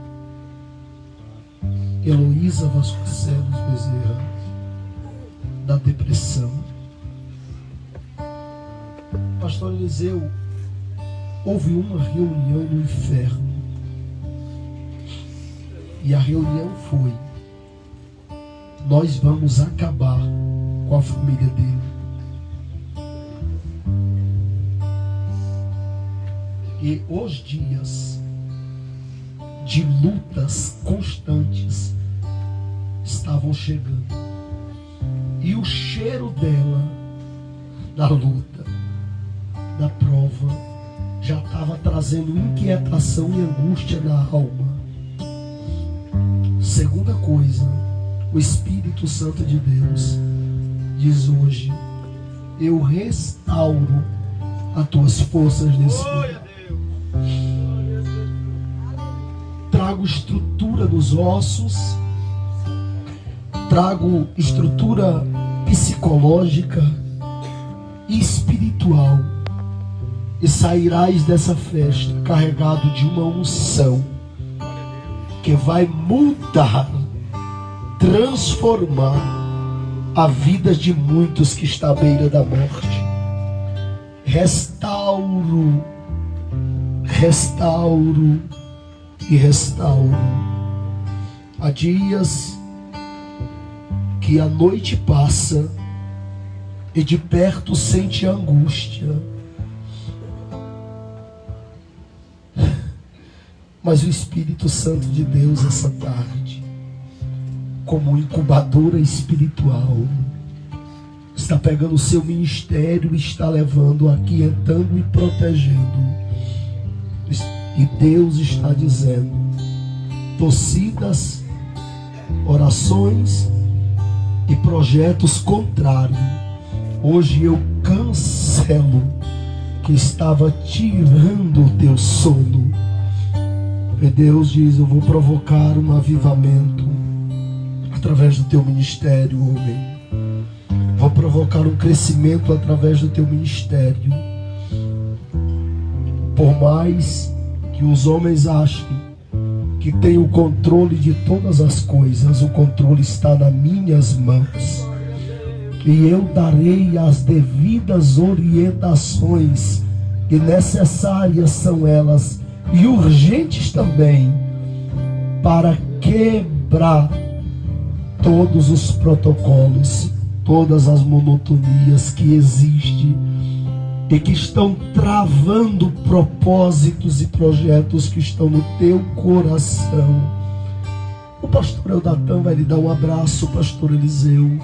H: Heloísa Vasconcelos Bezerra da depressão. Pastor Eliseu, houve uma reunião no inferno. E a reunião foi: nós vamos acabar com a família dele. E os dias de lutas constantes estavam chegando. E o cheiro dela, da luta, da prova, já estava trazendo inquietação e angústia na alma. Segunda coisa, o Espírito Santo de Deus diz hoje: eu restauro as tuas forças nesse momento. Trago estrutura nos ossos, trago estrutura psicológica e espiritual, e sairás dessa festa carregado de uma unção que vai mudar, transformar a vida de muitos que está à beira da morte. Restauro e restauro. Há dias que a noite passa e de perto sente a angústia, mas o Espírito Santo de Deus essa tarde, como incubadora espiritual, está pegando o seu ministério e está levando, aquietando e protegendo. E Deus está dizendo: torcidas, orações e projetos contrários, hoje eu cancelo, que estava tirando o teu sono. E Deus diz: eu vou provocar um avivamento através do teu ministério, homem. Vou provocar um crescimento através do teu ministério. Por mais que os homens achem que tem o controle de todas as coisas, o controle está nas minhas mãos. E eu darei as devidas orientações, que necessárias são elas, e urgentes também, para quebrar todos os protocolos, todas as monotonias que existem e que estão travando propósitos e projetos que estão no teu coração. O pastor Eldatã vai lhe dar um abraço, pastor Eliseu,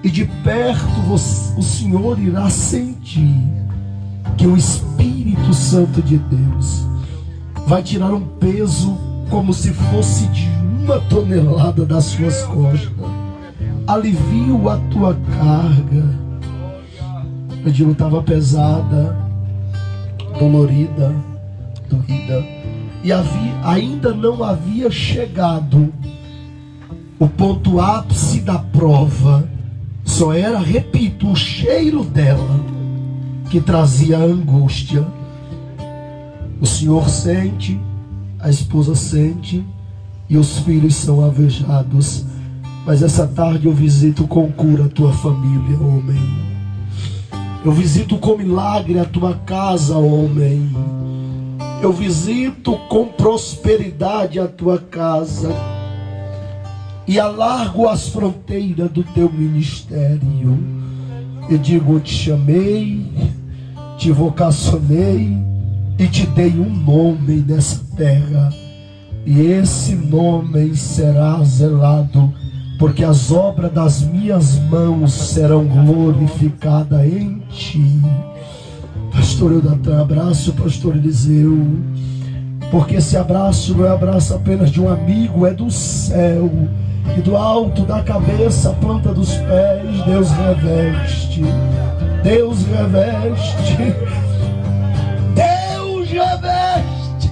H: e de perto o Senhor irá sentir que o Espírito Santo de Deus vai tirar um peso como se fosse de 1 tonelada das suas costas. Alivio a tua carga. Eu digo, estava pesada, dolorida, doída, e ainda não havia chegado o ponto ápice da prova. Só era, repito, o cheiro dela que trazia a angústia. O Senhor sente, a esposa sente, e os filhos são avejados. Mas essa tarde eu visito com cura a tua família, homem. Eu visito com milagre a tua casa, homem. Eu visito com prosperidade a tua casa. E alargo as fronteiras do teu ministério. Eu digo, eu te chamei, te vocacionei e te dei um nome nessa terra. E esse nome será zelado, porque as obras das minhas mãos serão glorificadas em ti. Pastor Eldatã, abraço o pastor Eliseu, porque esse abraço não é abraço apenas de um amigo, é do céu. E do alto da cabeça, a planta dos pés, Deus reveste. Deus reveste. Deus reveste.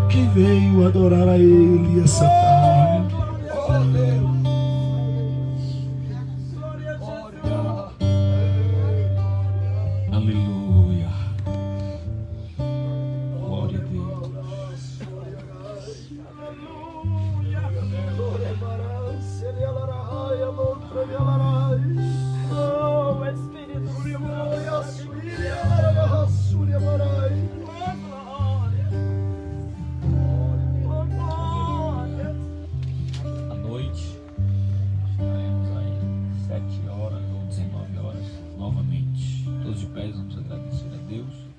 H: Que veio adorar a Ele essa tarde. Oh, Deus.
F: Aleluia.